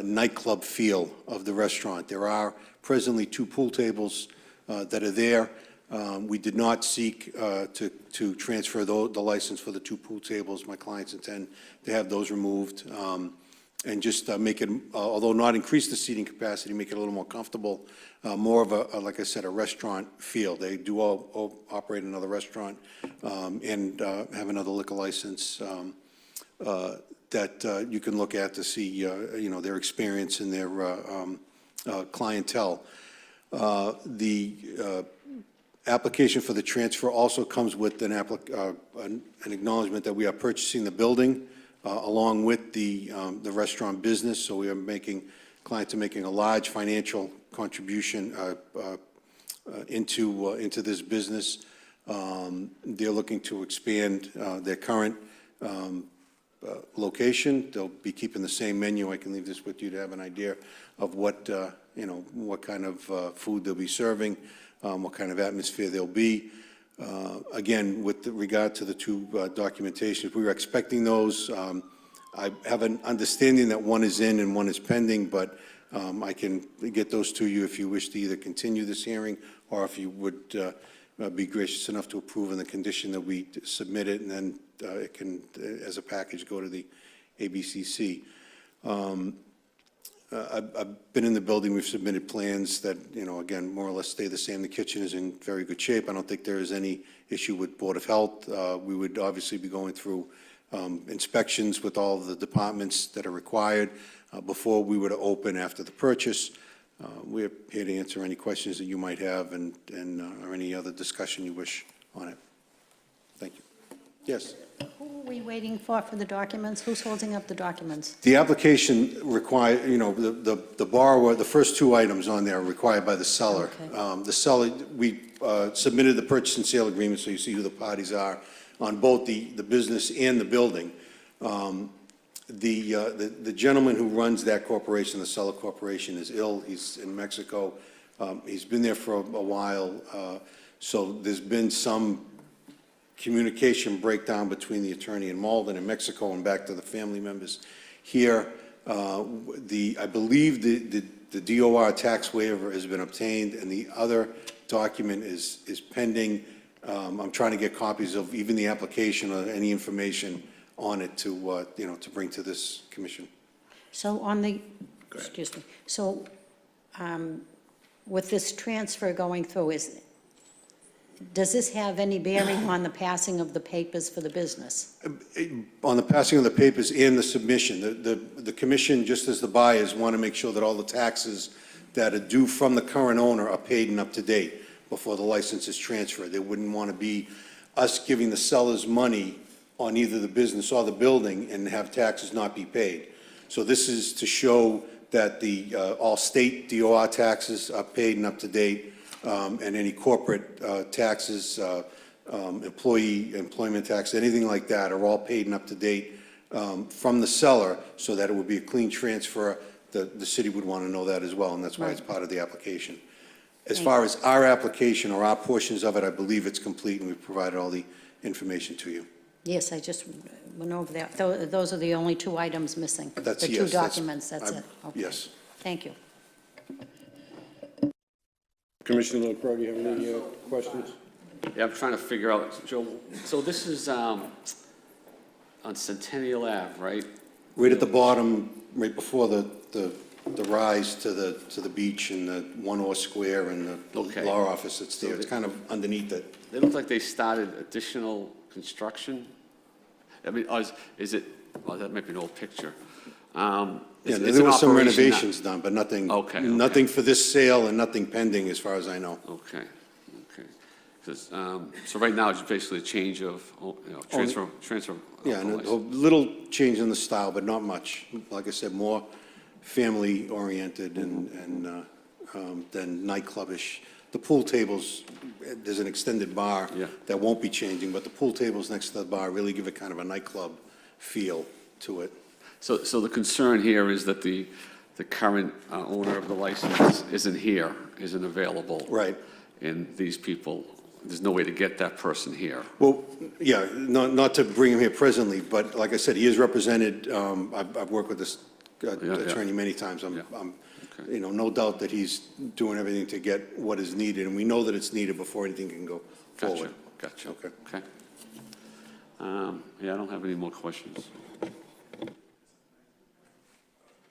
nightclub feel of the restaurant. There are presently 2 pool tables that are there. We did not seek to transfer the license for the 2 pool tables. My clients intend to have those removed and just make it, although not increase the seating capacity, make it a little more comfortable, more of a, like I said, a restaurant feel. They do all operate another restaurant and have another liquor license that you can look at to see, their experience and their clientele. The application for the transfer also comes with an acknowledgement that we are purchasing the building along with the restaurant business. So we are clients are making a large financial contribution into this business. They're looking to expand their current location. They'll be keeping the same menu. I can leave this with you to have an idea of what, what kind of food they'll be serving, what kind of atmosphere there'll be. Again, with regard to the two documentations, we were expecting those. I have an understanding that one is in and one is pending, but I can get those to you if you wish to either continue this hearing or if you would be gracious enough to approve on the condition that we submit it, and then it can, as a package, go to the ABCC. I've been in the building, we've submitted plans that, again, more or less stay the same. The kitchen is in very good shape. I don't think there is any issue with Board of Health. We would obviously be going through inspections with all of the departments that are required before we were to open after the purchase. We're here to answer any questions that you might have and or any other discussion you wish on it. Thank you. Yes? Who are we waiting for the documents? Who's holding up the documents? The application require, the borrower, the first two items on there are required by the seller. Okay. The seller, we submitted the purchase and sale agreement, so you see who the parties are on both the business and the building. The gentleman who runs that corporation, the seller corporation, is ill. He's in Mexico. He's been there for a while. So there's been some communication breakdown between the attorney in Malden and Mexico and back to the family members here. I believe the DOR tax waiver has been obtained, and the other document is pending. I'm trying to get copies of even the application or any information on it to bring to this commission. So on the, excuse me, so with this transfer going through, does this have any bearing on the passing of the papers for the business? On the passing of the papers and the submission, the commission, just as the buyers, want to make sure that all the taxes that are due from the current owner are paid and up to date before the license is transferred. They wouldn't want to be us giving the sellers money on either the business or the building and have taxes not be paid. So this is to show that all state DOR taxes are paid and up to date, and any corporate taxes, employment tax, anything like that are all paid and up to date from the seller, so that it would be a clean transfer. The city would want to know that as well, and that's why it's part of the application. As far as our application or our portions of it, I believe it's complete, and we've provided all the information to you. Yes, I just went over that. Those are the only two items missing. That's The two yes, that's- documents, that's it. Okay. Yes. Thank you. Commissioner LaCroix, do you have any questions? Yeah, I'm trying to figure out, Joe, so this is on Centennial Ave, right? Right at the bottom, right before the rise to the beach and the one-oar square and the Okay. law office that's there. So It's kind of underneath it. They look like they started additional construction. I mean, is it, well, that might be an old picture. Yeah, It's there an were some operation, renovations done, but nothing, Okay, okay. nothing for this sale and nothing pending as far as I know. Okay, okay. 'Cause, so right now, it's basically a change of, transfer of Yeah, the and a license. little change in the style, but not much. Like I said, more family-oriented and than nightclubish. The pool tables, there's an extended bar Yeah. that won't be changing, but the pool tables next to the bar really give it kind of a nightclub feel to it. So the concern here is that the current owner of the license isn't here, isn't available. Right. And these people, there's no way to get that person here. Well, yeah, not to bring him here presently, but like I said, he is represented. I've worked with this attorney many times. Yeah. I'm Okay. no doubt that he's doing everything to get what is needed, and we know that it's needed before anything can go forward. Gotcha. Okay. Okay. Yeah, I don't have any more questions.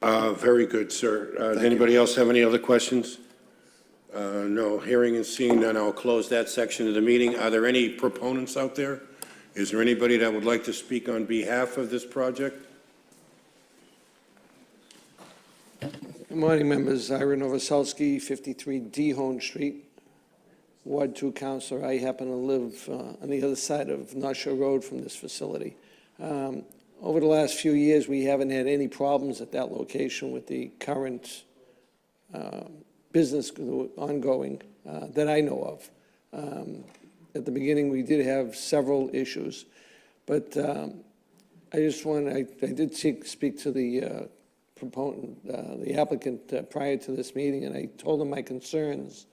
Very good, sir. Does anybody else have any other questions? No, hearing and seeing none, I'll close that section of the meeting. Are there any proponents out there? Is there anybody that would like to speak on behalf of this project? Good morning, members. Ira Novoselsky, 53 Dehone Street, Ward 2 Counselor. I happen to live on the other side of North Shore Road from this facility. Over the last few years, we haven't had any problems at that location with the current business ongoing. that I know of. At the beginning, we did have several issues, but I did speak to the proponent, the applicant prior to this meeting, and I told him my concerns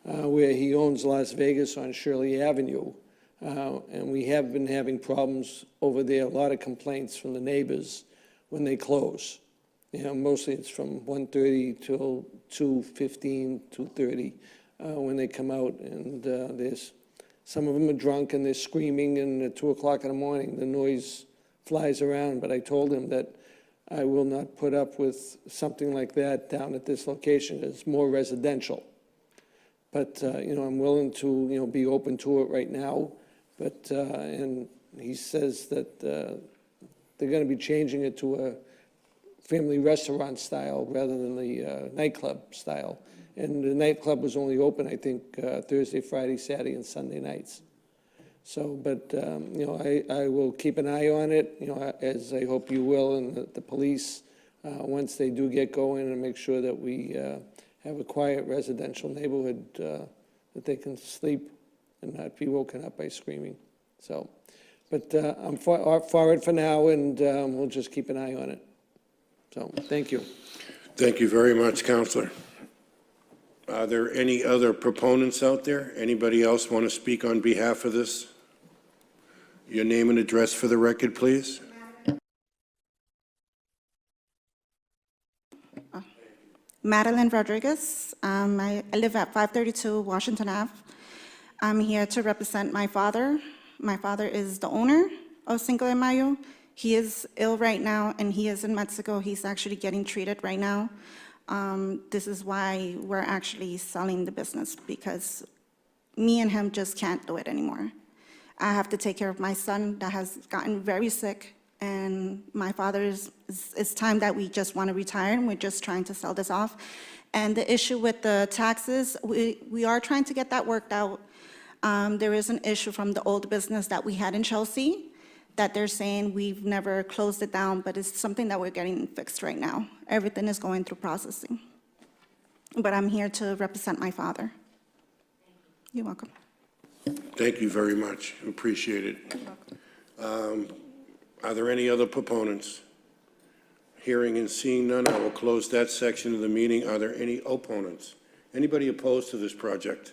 where he owns Las Vegas on Shirley Avenue. And we have been having problems over there, a lot of complaints from the neighbors when they close. You know, mostly it's from 1:30 till 2:15, 2:30, when they come out, and some of them are drunk and they're screaming, and at 2 o'clock in the morning, the noise flies around. But I told him that I will not put up with something like that down at this location. It's more residential. But, I'm willing to, be open to it right now. But, and he says that they're going to be changing it to a family restaurant style rather than the nightclub style. And the nightclub was only open, I think, Thursday, Friday, Saturday, and Sunday nights. So, but, I will keep an eye on it, as I hope you will, and the police, once they do get going, and make sure that we have a quiet residential neighborhood that they can sleep and not be woken up by screaming. So, but I'm for it for now, and we'll just keep an eye on it. So, thank you. Thank you very much, Counselor. Are there any other proponents out there? Anybody else want to speak on behalf of this? Your name and address for the record, please. Madeline Rodriguez. I live at 532 Washington Ave. I'm here to represent my father. My father is the owner of Cinco de Mayo. He is ill right now, and he is in Mexico. He's actually getting treated right now. This is why we're actually selling the business, because me and him just can't do it anymore. I have to take care of my son that has gotten very sick, and my father it's time that we just want to retire, and we're just trying to sell this off. And the issue with the taxes, we are trying to get that worked out. There is an issue from the old business that we had in Chelsea that they're saying we've never closed it down, but it's something that we're getting fixed right now. Everything is going through processing. But I'm here to represent my father. You're welcome. Thank you very much. Appreciate it. Are there any other proponents? Hearing and seeing none, I will close that section of the meeting. Are there any opponents? Anybody opposed to this project?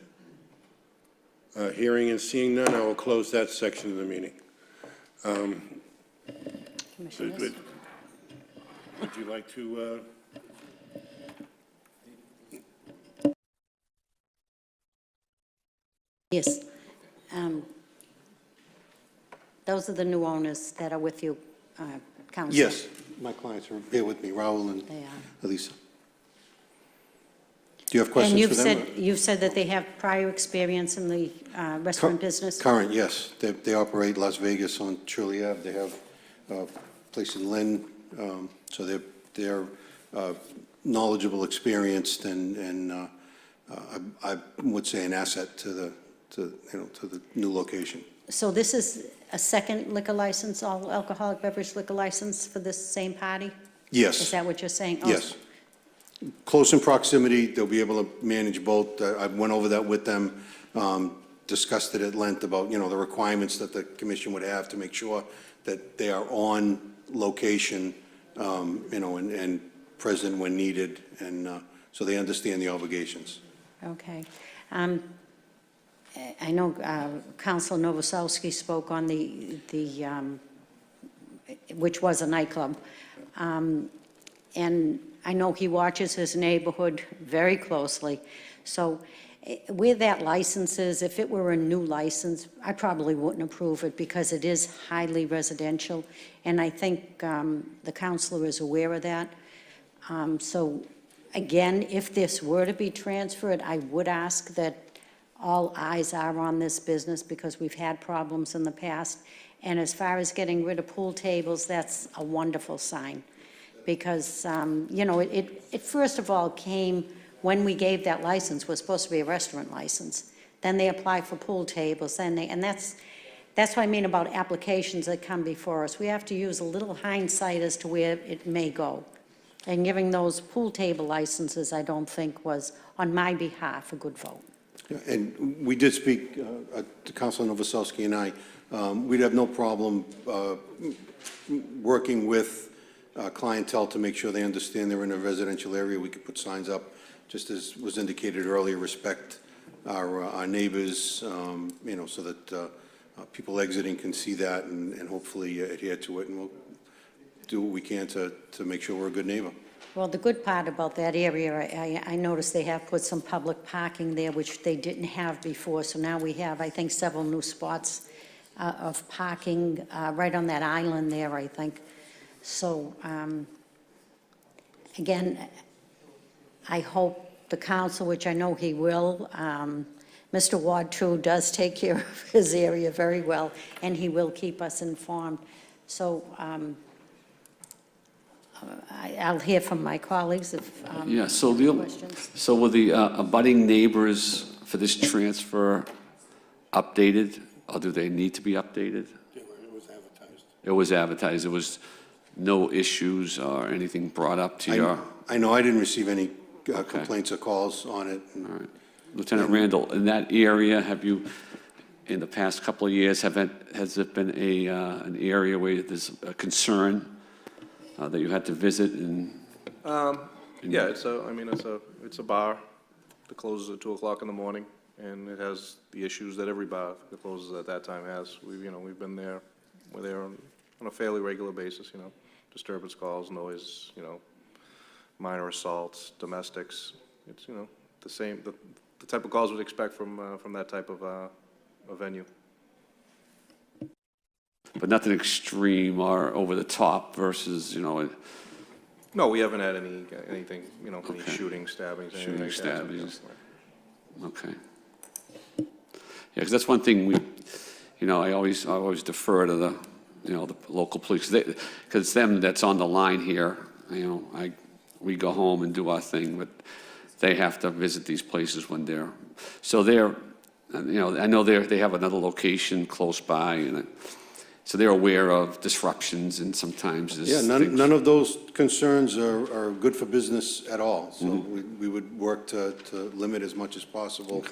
Hearing and seeing none, I will close that section of the meeting. Commissioners? Would you like to? Yes. Those are the new owners that are with you, Council. Yes, my clients are here with me, Raul and They are. Elisa. Do you have questions for them? And you've said that they have prior experience in the restaurant business? Current, yes. They operate Las Vegas on Shirley Ave. They have a place in Lynn, so they're knowledgeable, experienced, and I would say an asset to the new location. So this is a second liquor license, all alcoholic beverage liquor license for this same party? Yes. Is that what you're saying? Oh, Yes. Close in proximity, they'll be able to manage both. I went over that with them, discussed it at length about, the requirements that the commission would have to make sure that they are on location, and present when needed, and so they understand the obligations. Okay. I know Councilor Novoselsky spoke on the which was a nightclub. And I know he watches his neighborhood very closely. So where that license is, if it were a new license, I probably wouldn't approve it because it is highly residential. And I think the councilor is aware of that. So again, if this were to be transferred, I would ask that all eyes are on this business because we've had problems in the past. And as far as getting rid of pool tables, that's a wonderful sign. Because, it first of all came when we gave that license, was supposed to be a restaurant license. Then they apply for pool tables, and that's what I mean about applications that come before us. We have to use a little hindsight as to where it may go. And giving those pool table licenses, I don't think was, on my behalf, a good vote. And we did speak, to Councilor Novoselsky and I, we'd have no problem working with clientele to make sure they understand they're in a residential area. We could put signs up, just as was indicated earlier, respect our neighbors, you know, so that people exiting can see that and hopefully adhere to it, and we'll do what we can to make sure we're a good neighbor. Well, the good part about that area, I noticed they have put some public parking there, which they didn't have before. So now we have, I think, several new spots of parking right on that island there, I think. So, again, I hope the council, which I know he will, Mr. Ward, too, does take care of his area very well, and he will keep us informed. So I'll hear from my colleagues if Yeah, so questions. so were the abutting neighbors for this transfer updated, or do they need to be updated? It was advertised. It was advertised, there was no issues or anything brought up to your, I know I didn't receive any complaints or calls on it. all right. Lieutenant Randall, in that area, have you, in the past couple of years, has it been an area where there's a concern that you had to visit and? Yeah, it's a bar that closes at 2:00 in the morning, and it has the issues that every bar that closes at that time has. We've been there, we're there on a fairly regular basis, you know, disturbance calls, noise, you know, minor assaults, domestics. It's, you know, the same, the type of calls we'd expect from that type of a venue. But nothing extreme or over the top versus, you know, No, we haven't had anything, you know, any Okay. shootings, stabbings, anything shooting, like that. stabbings. Okay. Yeah, because that's one thing I always defer to the, the local police, because it's them that's on the line here, we go home and do our thing, but they have to visit these places when so I know they have another location close by, and so they're aware of disruptions, and sometimes there's Yeah, things. none of those concerns are good for business at all. So we would work to limit as much as possible.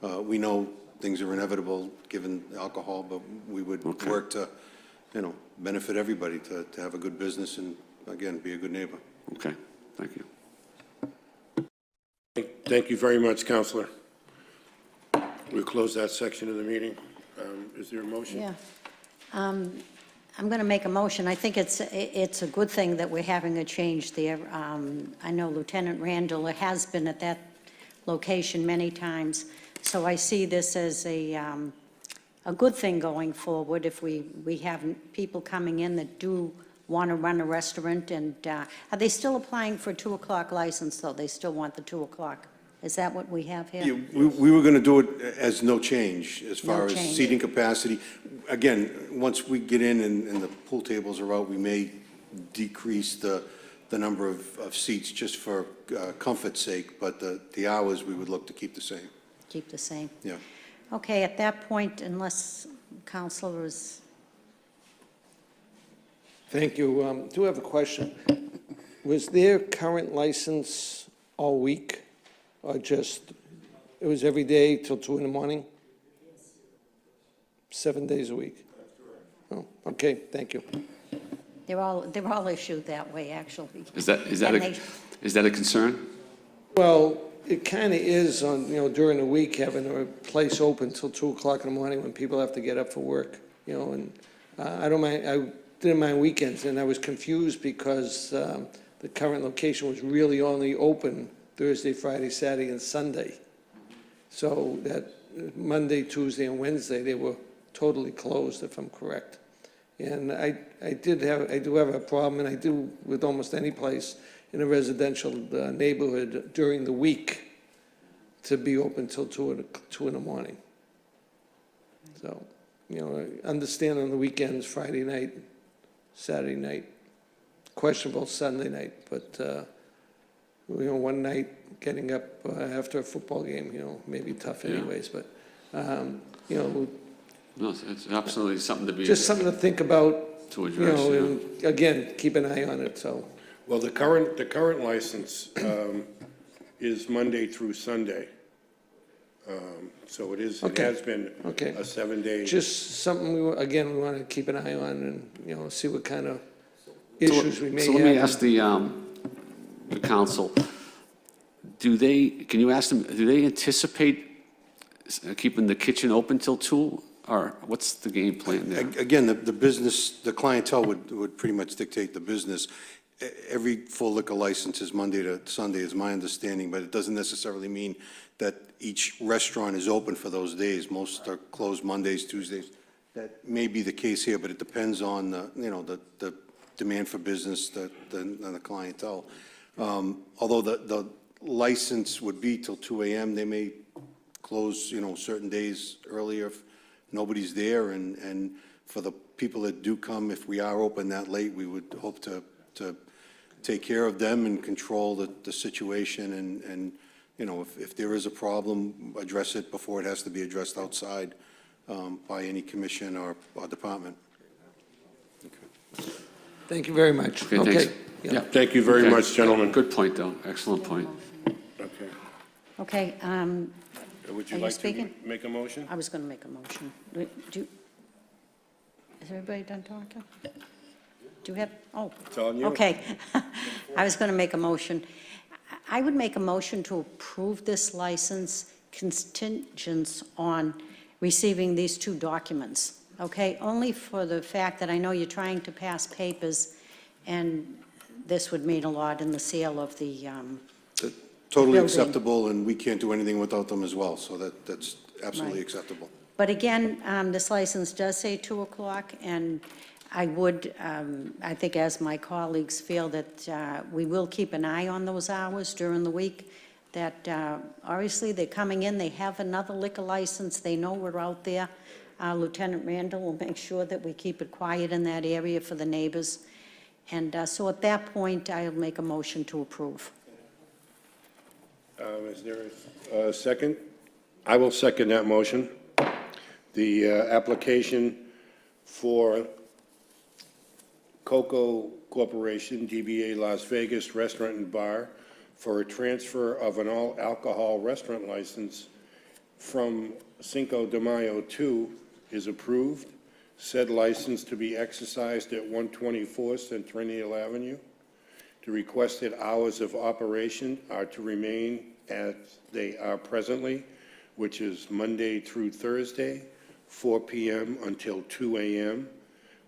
We know things are inevitable given alcohol, but we would work to, benefit everybody to have a good business and, again, be a good neighbor. Okay, thank you. Thank you very much, Counselor. We'll close that section of the meeting. Is there a motion? Yeah. I'm going to make a motion. I think it's a good thing that we're having a change there. I know Lieutenant Randall has been at that location many times, so I see this as a good thing going forward if we have people coming in that do want to run a restaurant. And are they still applying for a 2 o'clock license, though? They still want the 2 o'clock. Is that what we have here? Yeah, we were going to do it as no change as far No as change. seating capacity. Again, once we get in and the pool tables are out, we may decrease the number of seats just for comfort's sake, but the hours we would look to keep the same. Keep the same. Yeah. Okay, at that point, unless Counselor is... Thank you. Do have a question. Was their current license all week, or just, it was every day till 2 in the morning? 7 days a week? Oh, okay, thank you. They're all issued that way, actually. Is that And is that a concern? Well, it kind of is on, during the week, having a place open till 2 o'clock in the morning when people have to get up for work, and I don't mind, I didn't mind weekends, and I was confused because the current location was really only open Thursday, Friday, Saturday, and Sunday. So that Monday, Tuesday, and Wednesday, they were totally closed, if I'm correct. And I do have a problem, and I do with almost any place in a residential neighborhood during the week to be open till 2 in the morning. So, I understand on the weekends, Friday night, Saturday night, questionable Sunday night, but, one night getting up after a football game, may be tough anyways, but, No, it's absolutely something to be. just something to think about, To address, and again, keep an eye on it, so. Well, the current license is Monday through Sunday. So it Okay. has been Okay. a 7-day. Just something, again, we want to keep an eye on and, see what kind of issues we may have. So let me ask the council, can you ask them, do they anticipate keeping the kitchen open till 2? Or what's the game plan there? Again, the business, the clientele would pretty much dictate the business. Every full liquor license is Monday to Sunday, is my understanding, but it doesn't necessarily mean that each restaurant is open for those days. Most are closed Mondays, Tuesdays. That may be the case here, but it depends on, the demand for business and the clientele. Although the license would be till 2 a.m., they may close, certain days earlier if nobody's there. And for the people that do come, if we are open that late, we would hope to take care of them and control the situation. And if there is a problem, address it before it has to be addressed outside by any commission or department. Thank you very much. Okay, thanks. Yeah. Thank you very Okay. much, gentlemen. Good point, though. Excellent point. Okay. Okay, Would Are you you like to speaking? make a motion? I was going to make a motion. Is everybody done talking? Do you have, It's on you. okay. I was going to make a motion. I would make a motion to approve this license contingent on receiving these 2 documents, okay? Only for the fact that I know you're trying to pass papers, and this would mean a lot in the sale of the, Totally building. acceptable, and we can't do anything without them as well, so that's absolutely Right. acceptable. but again, this license does say 2 o'clock, and I would, I think as my colleagues feel that we will keep an eye on those hours during the week, that obviously they're coming in, they have another liquor license, they know we're out there. Lieutenant Randall will make sure that we keep it quiet in that area for the neighbors. And so at that point, I'll make a motion to approve. Is there a second? I will second that motion. The application for Coco Corporation, DBA Las Vegas Restaurant and Bar, for a transfer of an all-alcohol restaurant license from Cinco de Mayo 2 is approved. Said license to be exercised at 124 Centennial Avenue. The requested hours of operation are to remain as they are presently, which is Monday through Thursday, 4 p.m. until 2 a.m.,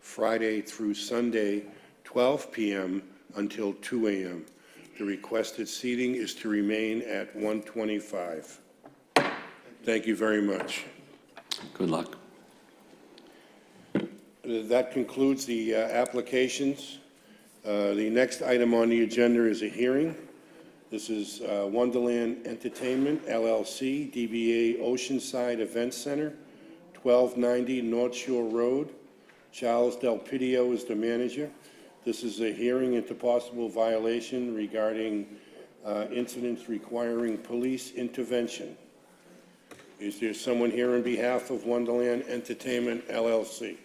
Friday through Sunday, 12 p.m. until 2 a.m. The requested seating is to remain at 125. Thank you very much. Good luck. That concludes the applications. The next item on the agenda is a hearing. This is Wonderland Entertainment, LLC, DBA Oceanside Event Center, 1290 North Shore Road. Charles Del Pidio is the manager. This is a hearing into possible violation regarding incidents requiring police intervention. Is there someone here on behalf of Wonderland Entertainment, LLC?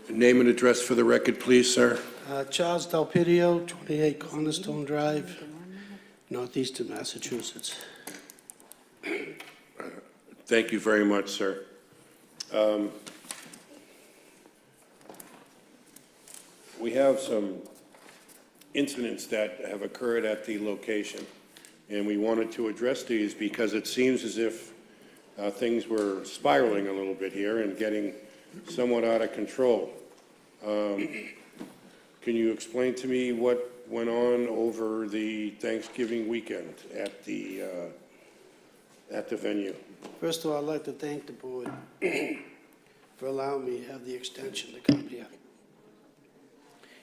Name and address for the record, please, sir. Charles Del Pidio, 28 Cornerstone Drive, northeastern Massachusetts. Thank you very much, sir. We have some incidents that have occurred at the location, and we wanted to address these because it seems as if things were spiraling a little bit here and getting somewhat out of control. Can you explain to me what went on over the Thanksgiving weekend at the venue? First of all, I'd like to thank the board for allowing me to have the extension to come here.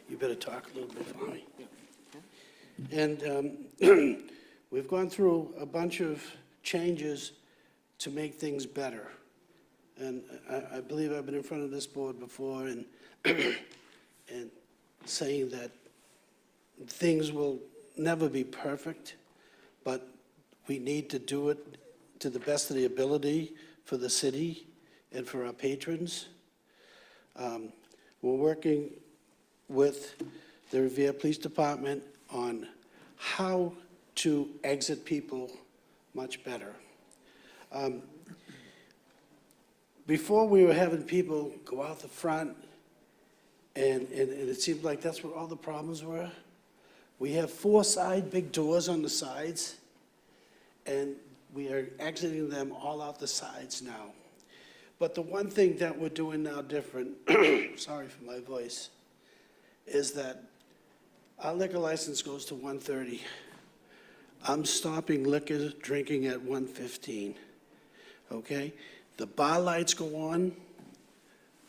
You better talk a little bit for me. And we've gone through a bunch of changes to make things better. And I believe I've been in front of this board before and and saying that things will never be perfect, but we need to do it to the best of the ability for the city and for our patrons. We're working with the Revere Police Department on how to exit people much better. Before, we were having people go out the front, and it seemed like that's where all the problems were. We have 4 big doors on the sides, and we are exiting them all out the sides now. But the one thing that we're doing now different, sorry for my voice, is that our liquor license goes to 1:30. I'm stopping liquor drinking at 1:15, okay? The bar lights go on,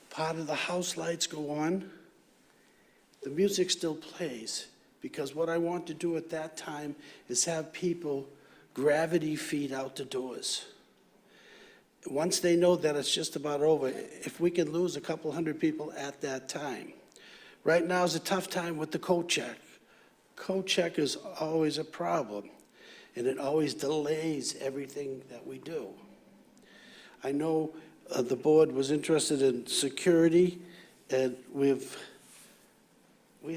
part of the house lights go on. The music still plays, because what I want to do at that time is have people gravity feed out the doors. Once they know that it's just about over, if we can lose a couple hundred people at that time. Right now is a tough time with the coat check. Coat check is always a problem, and it always delays everything that we do. I know the board was interested in security, and we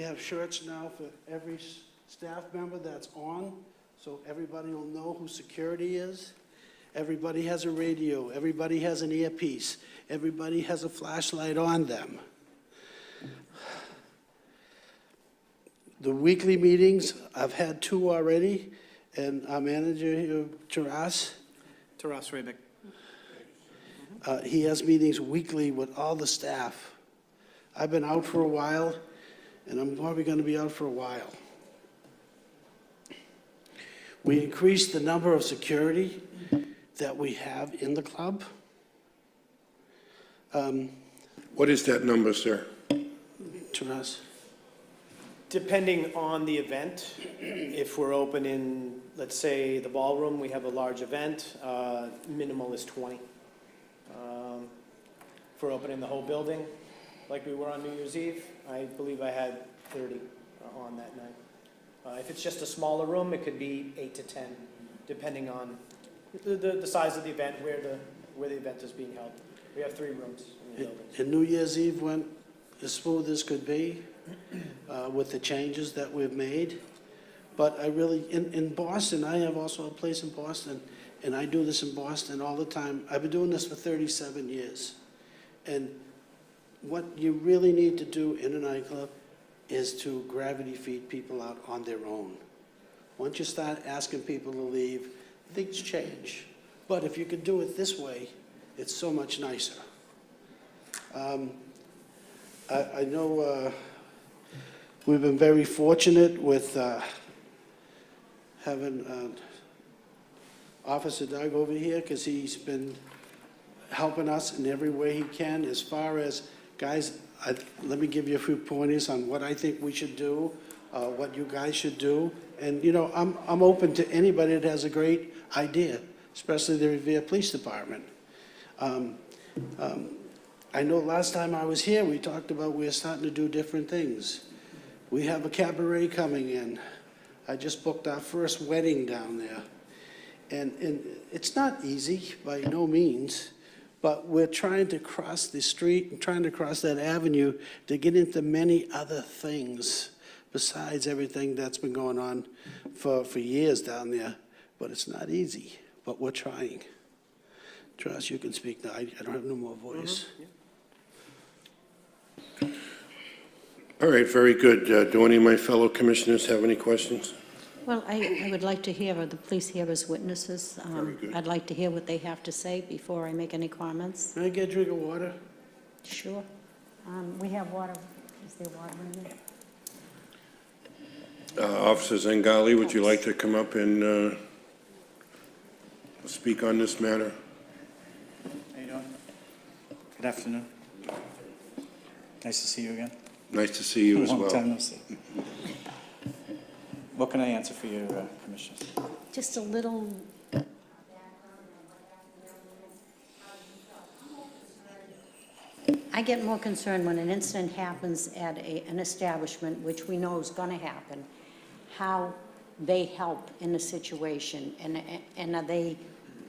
have shirts now for every staff member that's on, so everybody will know who security is. Everybody has a radio, everybody has an earpiece, everybody has a flashlight on them. The weekly meetings, I've had 2 already, and our manager here, Taras, Rebick. he has meetings weekly with all the staff. I've been out for a while, and I'm probably going to be out for a while. We increased the number of security that we have in the club. What is that number, sir? Taras? Depending on the event, if we're open in, let's say, the ballroom, we have a large event, minimal is 20. If we're opening the whole building, like we were on New Year's Eve, I believe I had 30 on that night. If it's just a smaller room, it could be 8 to 10, depending on the size of the event, where the event is being held. We have 3 rooms in the building. And New Year's Eve went as smooth as could be with the changes that we've made. But I really, in Boston, I have also a place in Boston, and I do this in Boston all the time. I've been doing this for 37 years. And what you really need to do in a nightclub is to gravity feed people out on their own. Once you start asking people to leave, things change. But if you could do it this way, it's so much nicer. I know we've been very fortunate with having Officer Doug over here, because he's been helping us in every way he can. As far as, guys, let me give you a few pointers on what I think we should do, what you guys should do. And, you know, I'm open to anybody that has a great idea, especially the Revere Police Department. I know last time I was here, we talked about we're starting to do different things. We have a cabaret coming in. I just booked our first wedding down there. And it's not easy by no means, but we're trying to cross the street and trying to cross that avenue to get into many other things besides everything that's been going on for years down there. But it's not easy, but we're trying. Trust, you can speak now. I don't have no more voice. All right, very good. Do any of my fellow commissioners have any questions? Well, I would like to hear the police here as witnesses. Very good. I'd like to hear what they have to say before I make any comments. Can I get a drink of water? Sure. We have water. Is there water in there? Officer Zengali, would you like to come up and speak on this matter? How you doing? Good afternoon. Nice to see you again. Nice to see you as Long time well. no see. What can I answer for you, Commissioners? Just a little. I get more concerned when an incident happens at an establishment, which we know is going to happen, how they help in the situation, and are they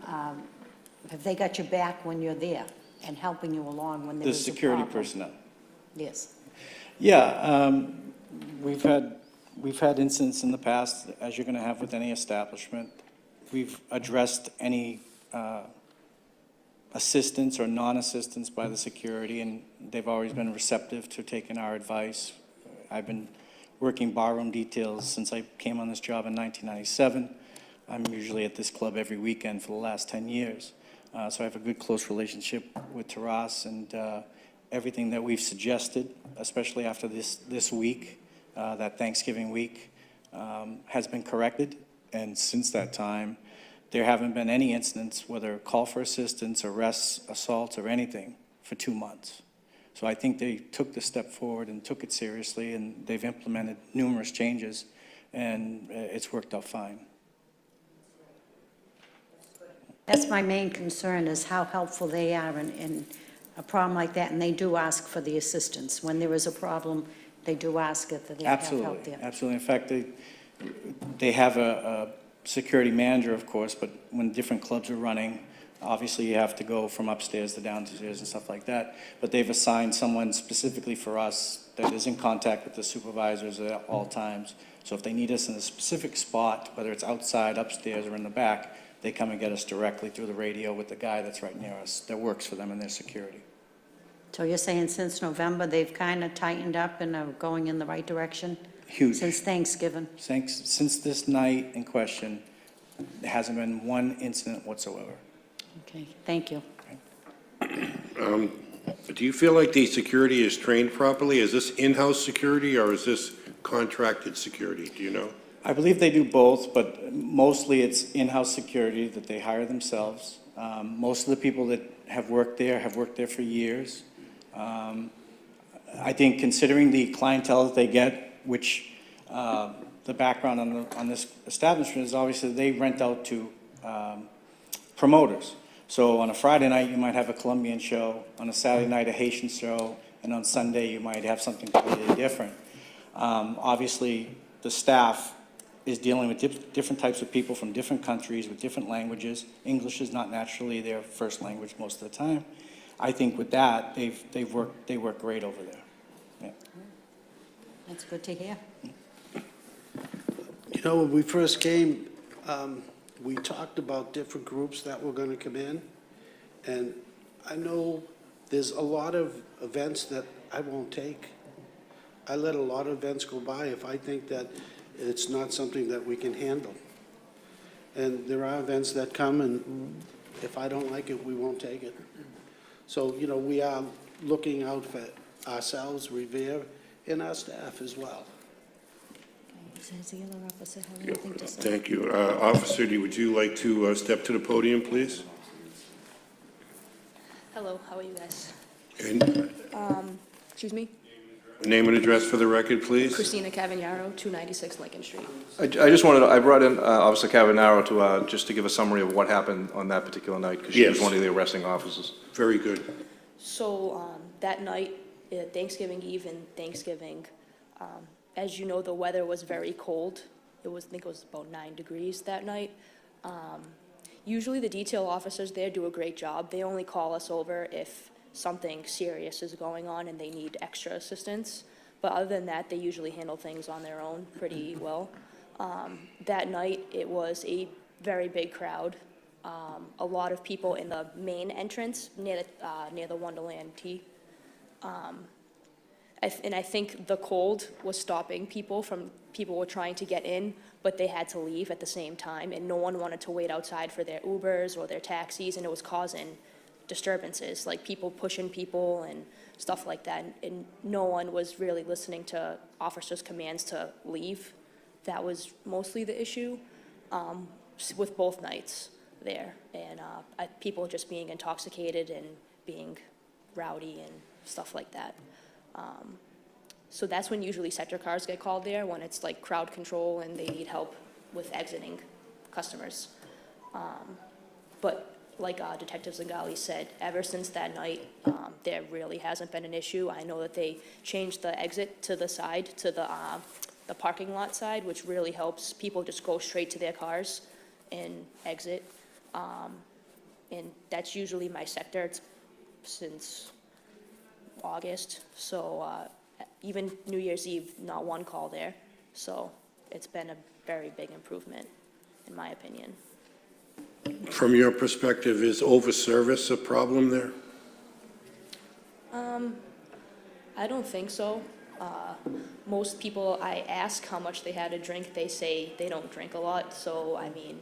Have they got your back when you're there and helping you along when The there's a security problem? personnel. Yes. Yeah, we've had incidents in the past, as you're going to have with any establishment. We've addressed any assistance or non-assistance by the security, and they've always been receptive to taking our advice. I've been working barroom details since I came on this job in 1997. I'm usually at this club every weekend for the last 10 years. So I have a good, close relationship with Taras, and everything that we've suggested, especially after this week, that Thanksgiving week, has been corrected. And since that time, there haven't been any incidents, whether call for assistance, arrests, assaults, or anything, for 2 months. So I think they took the step forward and took it seriously, and they've implemented numerous changes, and it's worked out fine. That's my main concern, is how helpful they are in a problem like that, and they do ask for the assistance. When there is a problem, they do ask if they have help Absolutely, there. absolutely. In fact, they have a security manager, of course, but when different clubs are running, obviously you have to go from upstairs to downstairs and stuff like that. But they've assigned someone specifically for us that is in contact with the supervisors at all times. So if they need us in a specific spot, whether it's outside, upstairs, or in the back, they come and get us directly through the radio with the guy that's right near us, that works for them in their security. So you're saying since November, they've kind of tightened up and are going in the right direction? Huge. Since Thanksgiving? Since this night in question, there hasn't been one incident whatsoever. Okay, thank you. Do you feel like the security is trained properly? Is this in-house security or is this contracted security? Do you know? I believe they do both, but mostly it's in-house security that they hire themselves. Most of the people that have worked there for years. I think considering the clientele that they get, which the background on this establishment is obviously they rent out to promoters. So on a Friday night, you might have a Colombian show, on a Saturday night, a Haitian show, and on Sunday, you might have something completely different. Obviously, the staff is dealing with different types of people from different countries with different languages. English is not naturally their first language most of the time. I think with that, they work great over there. Yeah. That's good to hear. You know, when we first came, we talked about different groups that were going to come in, and I know there's a lot of events that I won't take. I let a lot of events go by if I think that it's not something that we can handle. And there are events that come, and if I don't like it, we won't take it. So, you know, we are looking out for ourselves, Revere, and our staff as well. Does the other officer have anything to say? Thank you. Officer, would you like to step to the podium, please? Hello, how are you guys? And Excuse me? name and address for the record, please? Christina Cavagnaro, 296 Lincoln Street. I just wanted to, I brought in Officer Cavanaro to, just to give a summary of what happened on that particular night, because she was Yes. one of the arresting officers. Very good. So that night, Thanksgiving Eve and Thanksgiving, as you know, the weather was very cold. I think it was about 9 degrees that night. Usually the detail officers there do a great job. They only call us over if something serious is going on and they need extra assistance. But other than that, they usually handle things on their own pretty well. That night, it was a very big crowd. A lot of people in the main entrance near the Wonderland Tea. And I think the cold was stopping people were trying to get in, but they had to leave at the same time, and no one wanted to wait outside for their Ubers or their taxis, and it was causing disturbances, like people pushing people and stuff like that, and no one was really listening to officers' commands to leave. That was mostly the issue with both nights there, and people just being intoxicated and being rowdy and stuff like that. So that's when usually sector cars get called there, when it's like crowd control and they need help with exiting customers. But like Detective Zingali said, ever since that night, there really hasn't been an issue. I know that they changed the exit to the side, to the parking lot side, which really helps people just go straight to their cars and exit. and that's usually my sector. It's since August, so even New Year's Eve, not one call there. So it's been a very big improvement, in my opinion. From your perspective, is overservice a problem there? I don't think so. Most people I ask how much they had to drink, they say they don't drink a lot. So, I mean,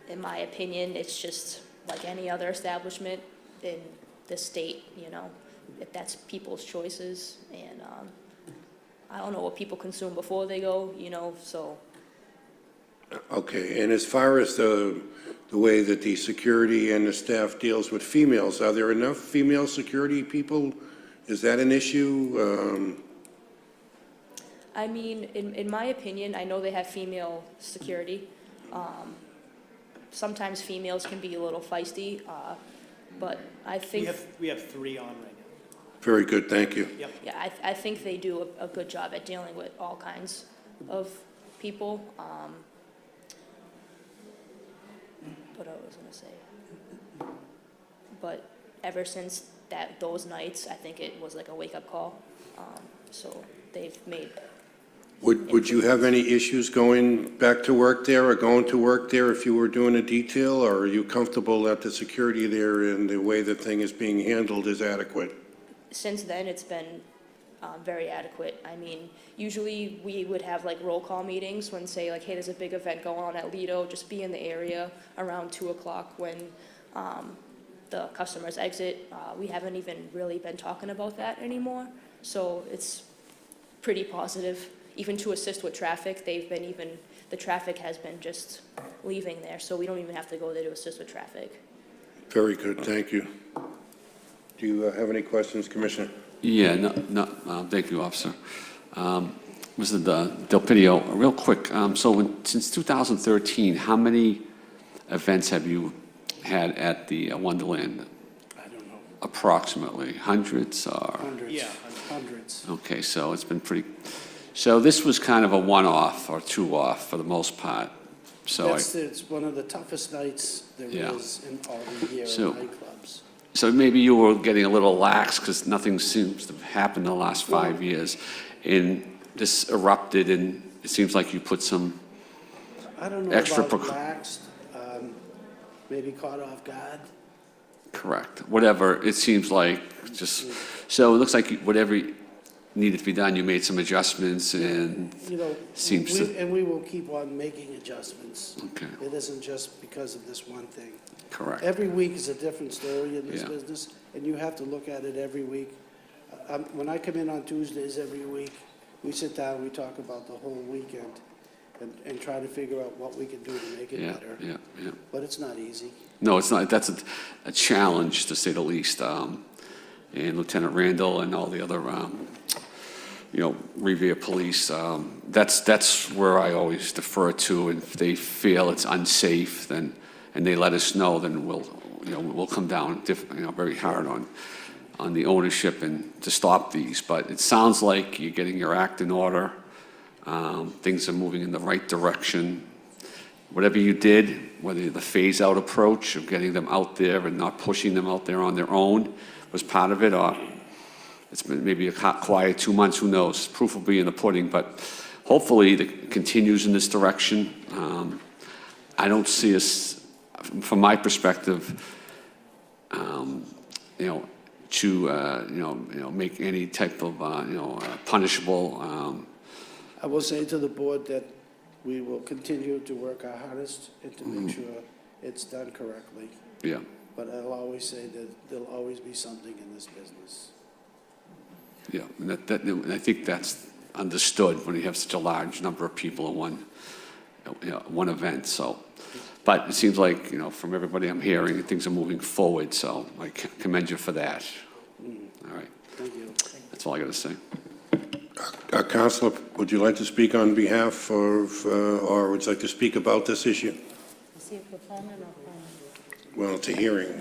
in my opinion, it's just like any other establishment in the state, you know, if that's people's choices. And I don't know what people consume before they go, you know, so. Okay, and as far as the way that the security and the staff deals with females, are there enough female security people? Is that an issue? I mean, in my opinion, I know they have female security. Sometimes females can be a little feisty, but I think. We have 3 on right now. Very good, thank you. Yep. Yeah, I think they do a good job at dealing with all kinds of people. What I was gonna say. But ever since those nights, I think it was like a wake-up call. So they've made. Would you have any issues going back to work there or going to work there if you were doing a detail? Or are you comfortable that the security there and the way the thing is being handled is adequate? Since then, it's been very adequate. I mean, usually we would have like roll call meetings when say like, hey, there's a big event going on at Lido, just be in the area around 2 o'clock when the customers exit. We haven't even really been talking about that anymore. So it's pretty positive. Even to assist with traffic, the traffic has been just leaving there, so we don't even have to go there to assist with traffic. Very good, thank you. Do you have any questions, Commissioner? Yeah, thank you, Officer. Mr. Del Pidio, real quick, since 2013, how many events have you had at the Wonderland? I don't know. Approximately, hundreds or? Hundreds. Yeah, hundreds. Okay, so it's been pretty, so this was kind of a one-off or two-off for the most part. So It's one of the toughest nights there Yeah. is in all the year in So- nightclubs. So maybe you were getting a little lax because nothing seems to have happened in the last 5 years. And this erupted and it seems like you put some, I don't know Extra about precau- laxed, maybe caught off guard. correct, whatever, it seems like just, so it looks like whatever needed to be done, you made some adjustments and, You know, Seems to- and we will keep on making adjustments. okay, It isn't just because of this one thing. correct. Every week is a different story in this Yeah. business, and you have to look at it every week. When I come in on Tuesdays every week, we sit down, we talk about the whole weekend and try to figure out what we can do to make it Yeah, better. yeah. But it's not easy. No, it's not, that's a challenge, to say the least. And Lieutenant Randall and all the other, Revere Police, that's where I always defer to. And if they feel it's unsafe, then, and they let us know, then we'll come down, very hard on the ownership and to stop these. But it sounds like you're getting your act in order. Things are moving in the right direction. Whatever you did, whether the phase-out approach of getting them out there and not pushing them out there on their own was part of it, or it's been maybe a quiet 2 months, who knows? Proof will be in the pudding, but hopefully it continues in this direction. I don't see us, from my perspective, to make any type of punishable. I will say to the board that we will continue to work our hardest and to make sure it's done correctly. Yeah, But I'll always say that there'll always be something in this business. yeah, and I think that's understood when you have such a large number of people in one event. So, but it seems like from everybody I'm hearing, things are moving forward. So I commend you for that. All right, Thank you. that's all I got to say. Counselor, would you like to speak on behalf of, or would you like to speak about this issue? Well, it's a hearing.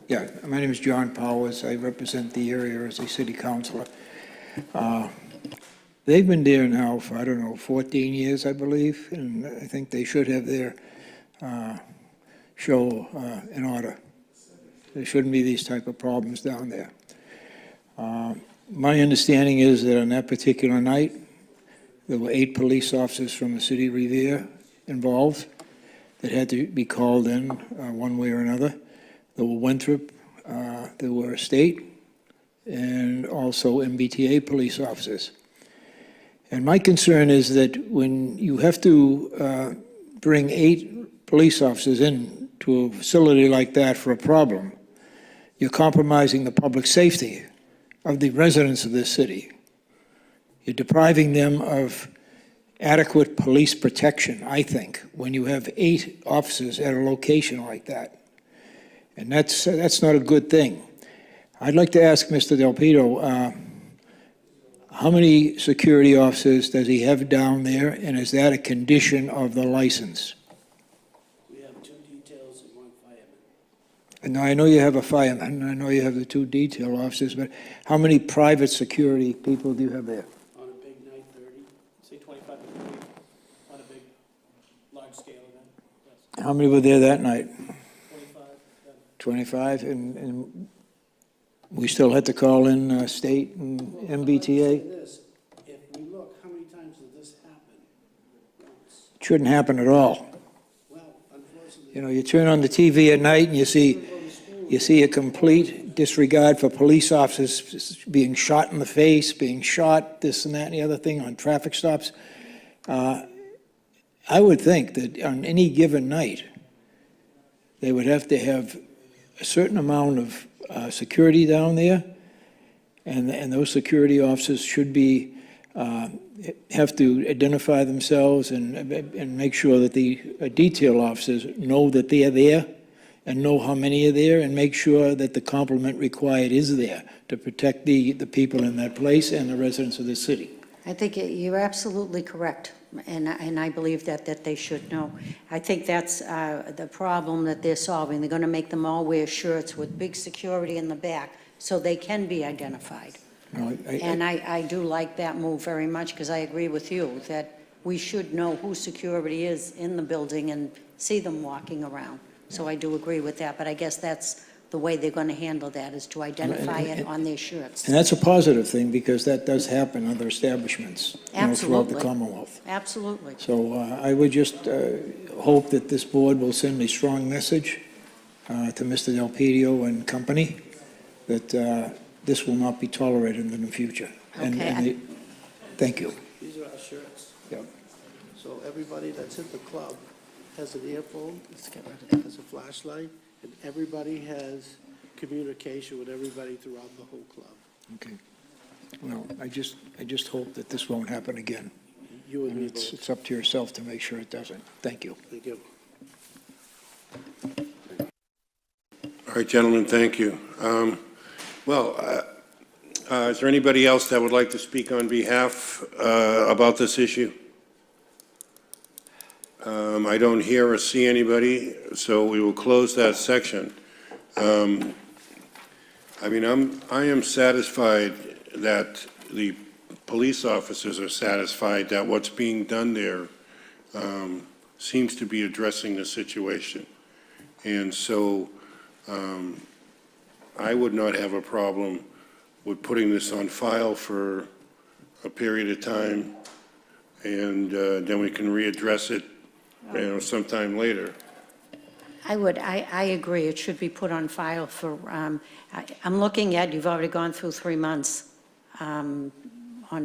Yeah, my name is John Powers. I represent the area as a city councilor. they've been there now for, I don't know, 14 years, I believe, and I think they should have their show in order. There shouldn't be these type of problems down there. My understanding is that on that particular night, there were 8 police officers from the city of Revere involved that had to be called in one way or another. There were Winthrop, there were state, and also MBTA police officers. And my concern is that when you have to bring 8 police officers in to a facility like that for a problem, you're compromising the public safety of the residents of this city. You're depriving them of adequate police protection, I think, when you have 8 officers at a location like that. And that's not a good thing. I'd like to ask Mr. Del Pito, how many security officers does he have down there, and is that a condition of the license? We have 2 details and 1 fireman. And I know you have a fireman, I know you have the 2 detail officers, but how many private security people do you have there? On a big night, 30. Say 25 to 30 on a big, large-scale event, yes. How many were there that night? 25, 25, and we still had to call in state and Say MBTA? this, if we look, how many times did this happen? Once. It shouldn't happen at all. Well, unfortunately. You know, you turn on the TV at night and you see a complete disregard for police officers being shot in the face, being shot, this and that and the other thing on traffic stops. I would think that on any given night, they would have to have a certain amount of security down there, and those security officers should be, have to identify themselves and make sure that the detail officers know that they are there and know how many are there, and make sure that the complement required is there to protect the people in that place and the residents of the city. I think you're absolutely correct, and I believe that they should know. I think that's the problem that they're solving. They're going to make them all wear shirts with big security in the back so they can be identified. No, And I do like that move very much, because I agree with you that we should know who security is in the building and see them walking around. So I do agree with that, but I guess that's the way they're going to handle that, is to identify it on their shirts. And that's a positive thing, because that does happen in other establishments, you know, throughout the Absolutely. Commonwealth. Absolutely. So I would just hope that this board will send a strong message to Mr. Del Pito and company that this will not be tolerated in the future. Okay, Thank you. These are our shirts. Yep. So everybody that's in the club has an earphone, has a flashlight, and everybody has communication with everybody throughout the whole club. Okay. Well, I just hope that this won't happen again. You and me It's both. it's up to yourself to make sure it doesn't. Thank you. Thank you. All right, gentlemen, thank you. Is there anybody else that would like to speak on behalf about this issue? I don't hear or see anybody, so we will close that section. I am satisfied that the police officers are satisfied that what's being done there seems to be addressing the situation. And so I would not have a problem with putting this on file for a period of time, and then we can readdress it, sometime later. I agree, it should be put on file for, I'm looking at, you've already gone through 3 months on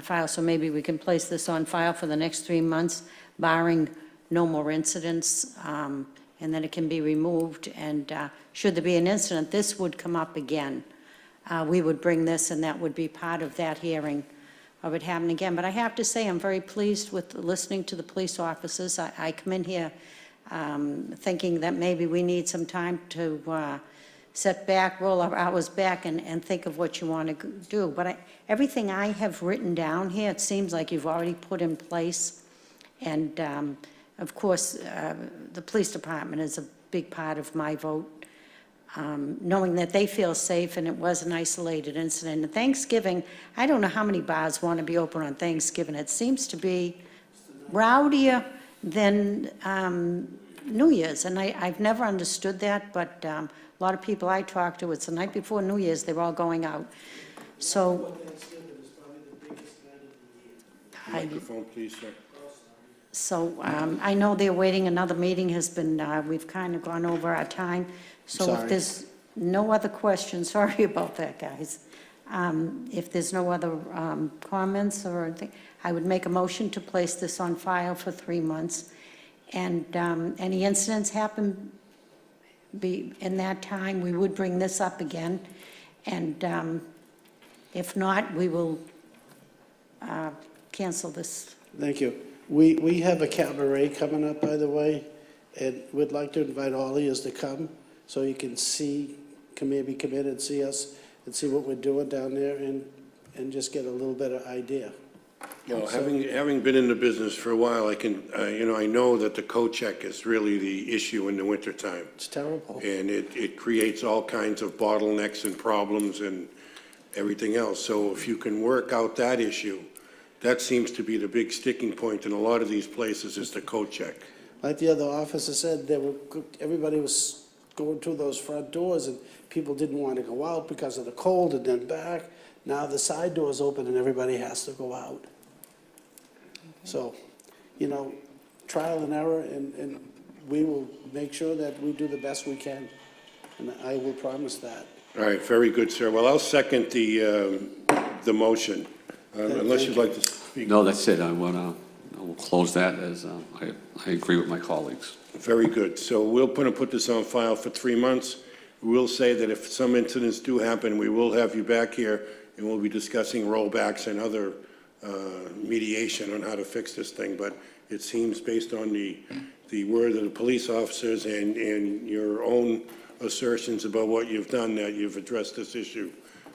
file, so maybe we can place this on file for the next 3 months, barring no more incidents, and then it can be removed, and should there be an incident, this would come up again. We would bring this, and that would be part of that hearing of it happening again. But I have to say, I'm very pleased with listening to the police officers. I come in here thinking that maybe we need some time to set back, roll our hours back, and think of what you want to do. But everything I have written down here, it seems like you've already put in place. And of course, the police department is a big part of my vote. knowing that they feel safe and it was an isolated incident. And Thanksgiving, I don't know how many bars want to be open on Thanksgiving. It seems to be rowdier than New Year's, and I've never understood that, but a lot of people I talk to, it's the night before New Year's, they're all going out. So Microphone, please, sir. So I know they're waiting, another meeting has been, we've kind of gone over our time. So if Sorry. there's no other questions, sorry about that, guys. If there's no other comments or anything, I would make a motion to place this on file for 3 months. And any incidents happen in that time, we would bring this up again. And if not, we will cancel this. Thank you. We have a cabaret coming up, by the way, and we'd like to invite all of you to come so you can maybe come in and see us and see what we're doing down there and just get a little better idea. Well, having been in the business for a while, I can, I know that the coat check is really the issue in the wintertime. It's terrible. And it creates all kinds of bottlenecks and problems and everything else. So if you can work out that issue, that seems to be the big sticking point in a lot of these places is the coat check. Like the other officer said, everybody was going through those front doors and people didn't want to go out because of the cold and then back. Now the side door's open and everybody has to go out. So, trial and error, and we will make sure that we do the best we can. And I will promise that. All right, very good, sir. Well, I'll second the motion, unless you'd like to speak. No, that's it. I will close that as I agree with my colleagues. Very good. So we'll put this on file for 3 months. We will say that if some incidents do happen, we will have you back here, and we'll be discussing rollbacks and other mediation on how to fix this thing. But it seems, based on the word of the police officers and your own assertions about what you've done, that you've addressed this issue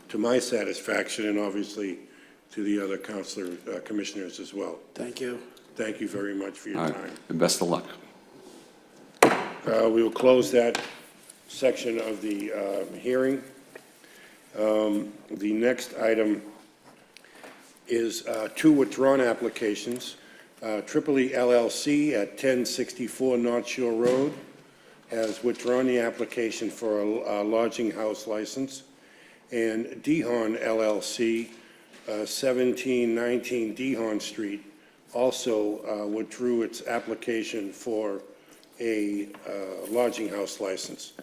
to my satisfaction, and obviously to the other commissioners as well. Thank you. Thank you very much for your All right, time. and best of luck. We will close that section of the hearing. The next item is 2 withdrawn applications. Tripoli LLC at 1064 North Shore Road has withdrawn the application for a lodging house license. And Dehon LLC, 1719 Dehon Street, also withdrew its application for a lodging house license.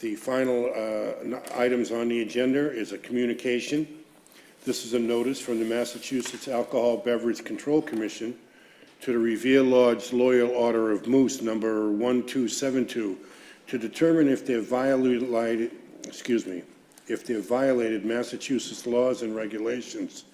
The final items on the agenda is a communication. This is a notice from the Massachusetts Alcohol Beverage Control Commission to the Revere Lodge Loyal Order of Moose, number 1272, to determine if they've violated Massachusetts laws and regulations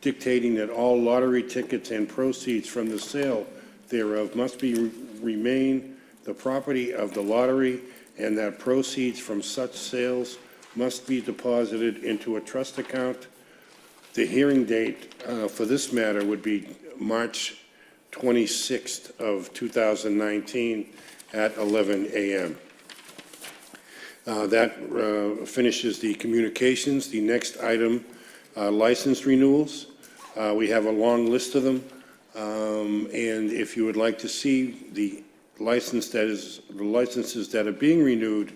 dictating that all lottery tickets and proceeds from the sale thereof must remain the property of the lottery, and that proceeds from such sales must be deposited into a trust account. The hearing date for this matter would be March 26th of 2019 at 11 a.m. That finishes the communications. The next item, license renewals. We have a long list of them, and if you would like to see the licenses that are being renewed,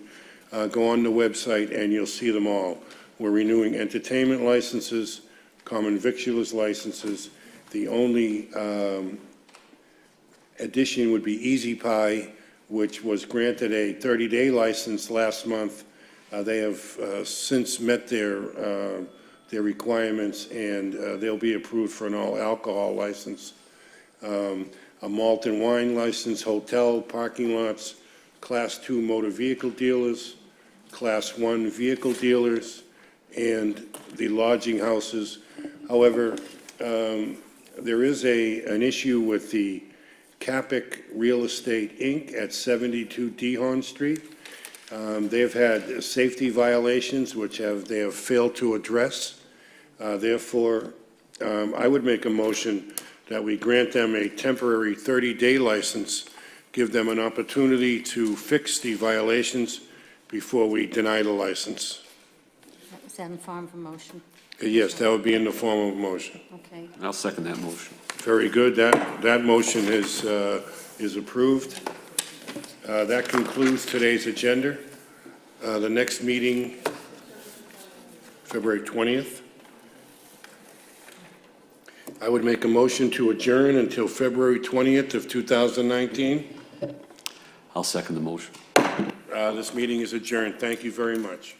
go on the website and you'll see them all. We're renewing entertainment licenses, common victualers licenses. The only addition would be Easy Pie, which was granted a 30-day license last month. They have since met their requirements, and they'll be approved for an all-alcohol license. A malt and wine license, hotel, parking lots, Class 2 motor vehicle dealers, Class 1 vehicle dealers, and the lodging houses. However, there is an issue with the Capic Real Estate, Inc. at 72 Dehon Street. They've had safety violations which they have failed to address. Therefore, I would make a motion that we grant them a temporary 30-day license, give them an opportunity to fix the violations, before we deny the license. Is that in the form of a motion? Yes, that would be in the form of a motion. Okay. I'll second that motion. Very good. That motion is approved. That concludes today's agenda. The next meeting, February 20th. I would make a motion to adjourn until February 20th of 2019. I'll second the motion. This meeting is adjourned. Thank you very much.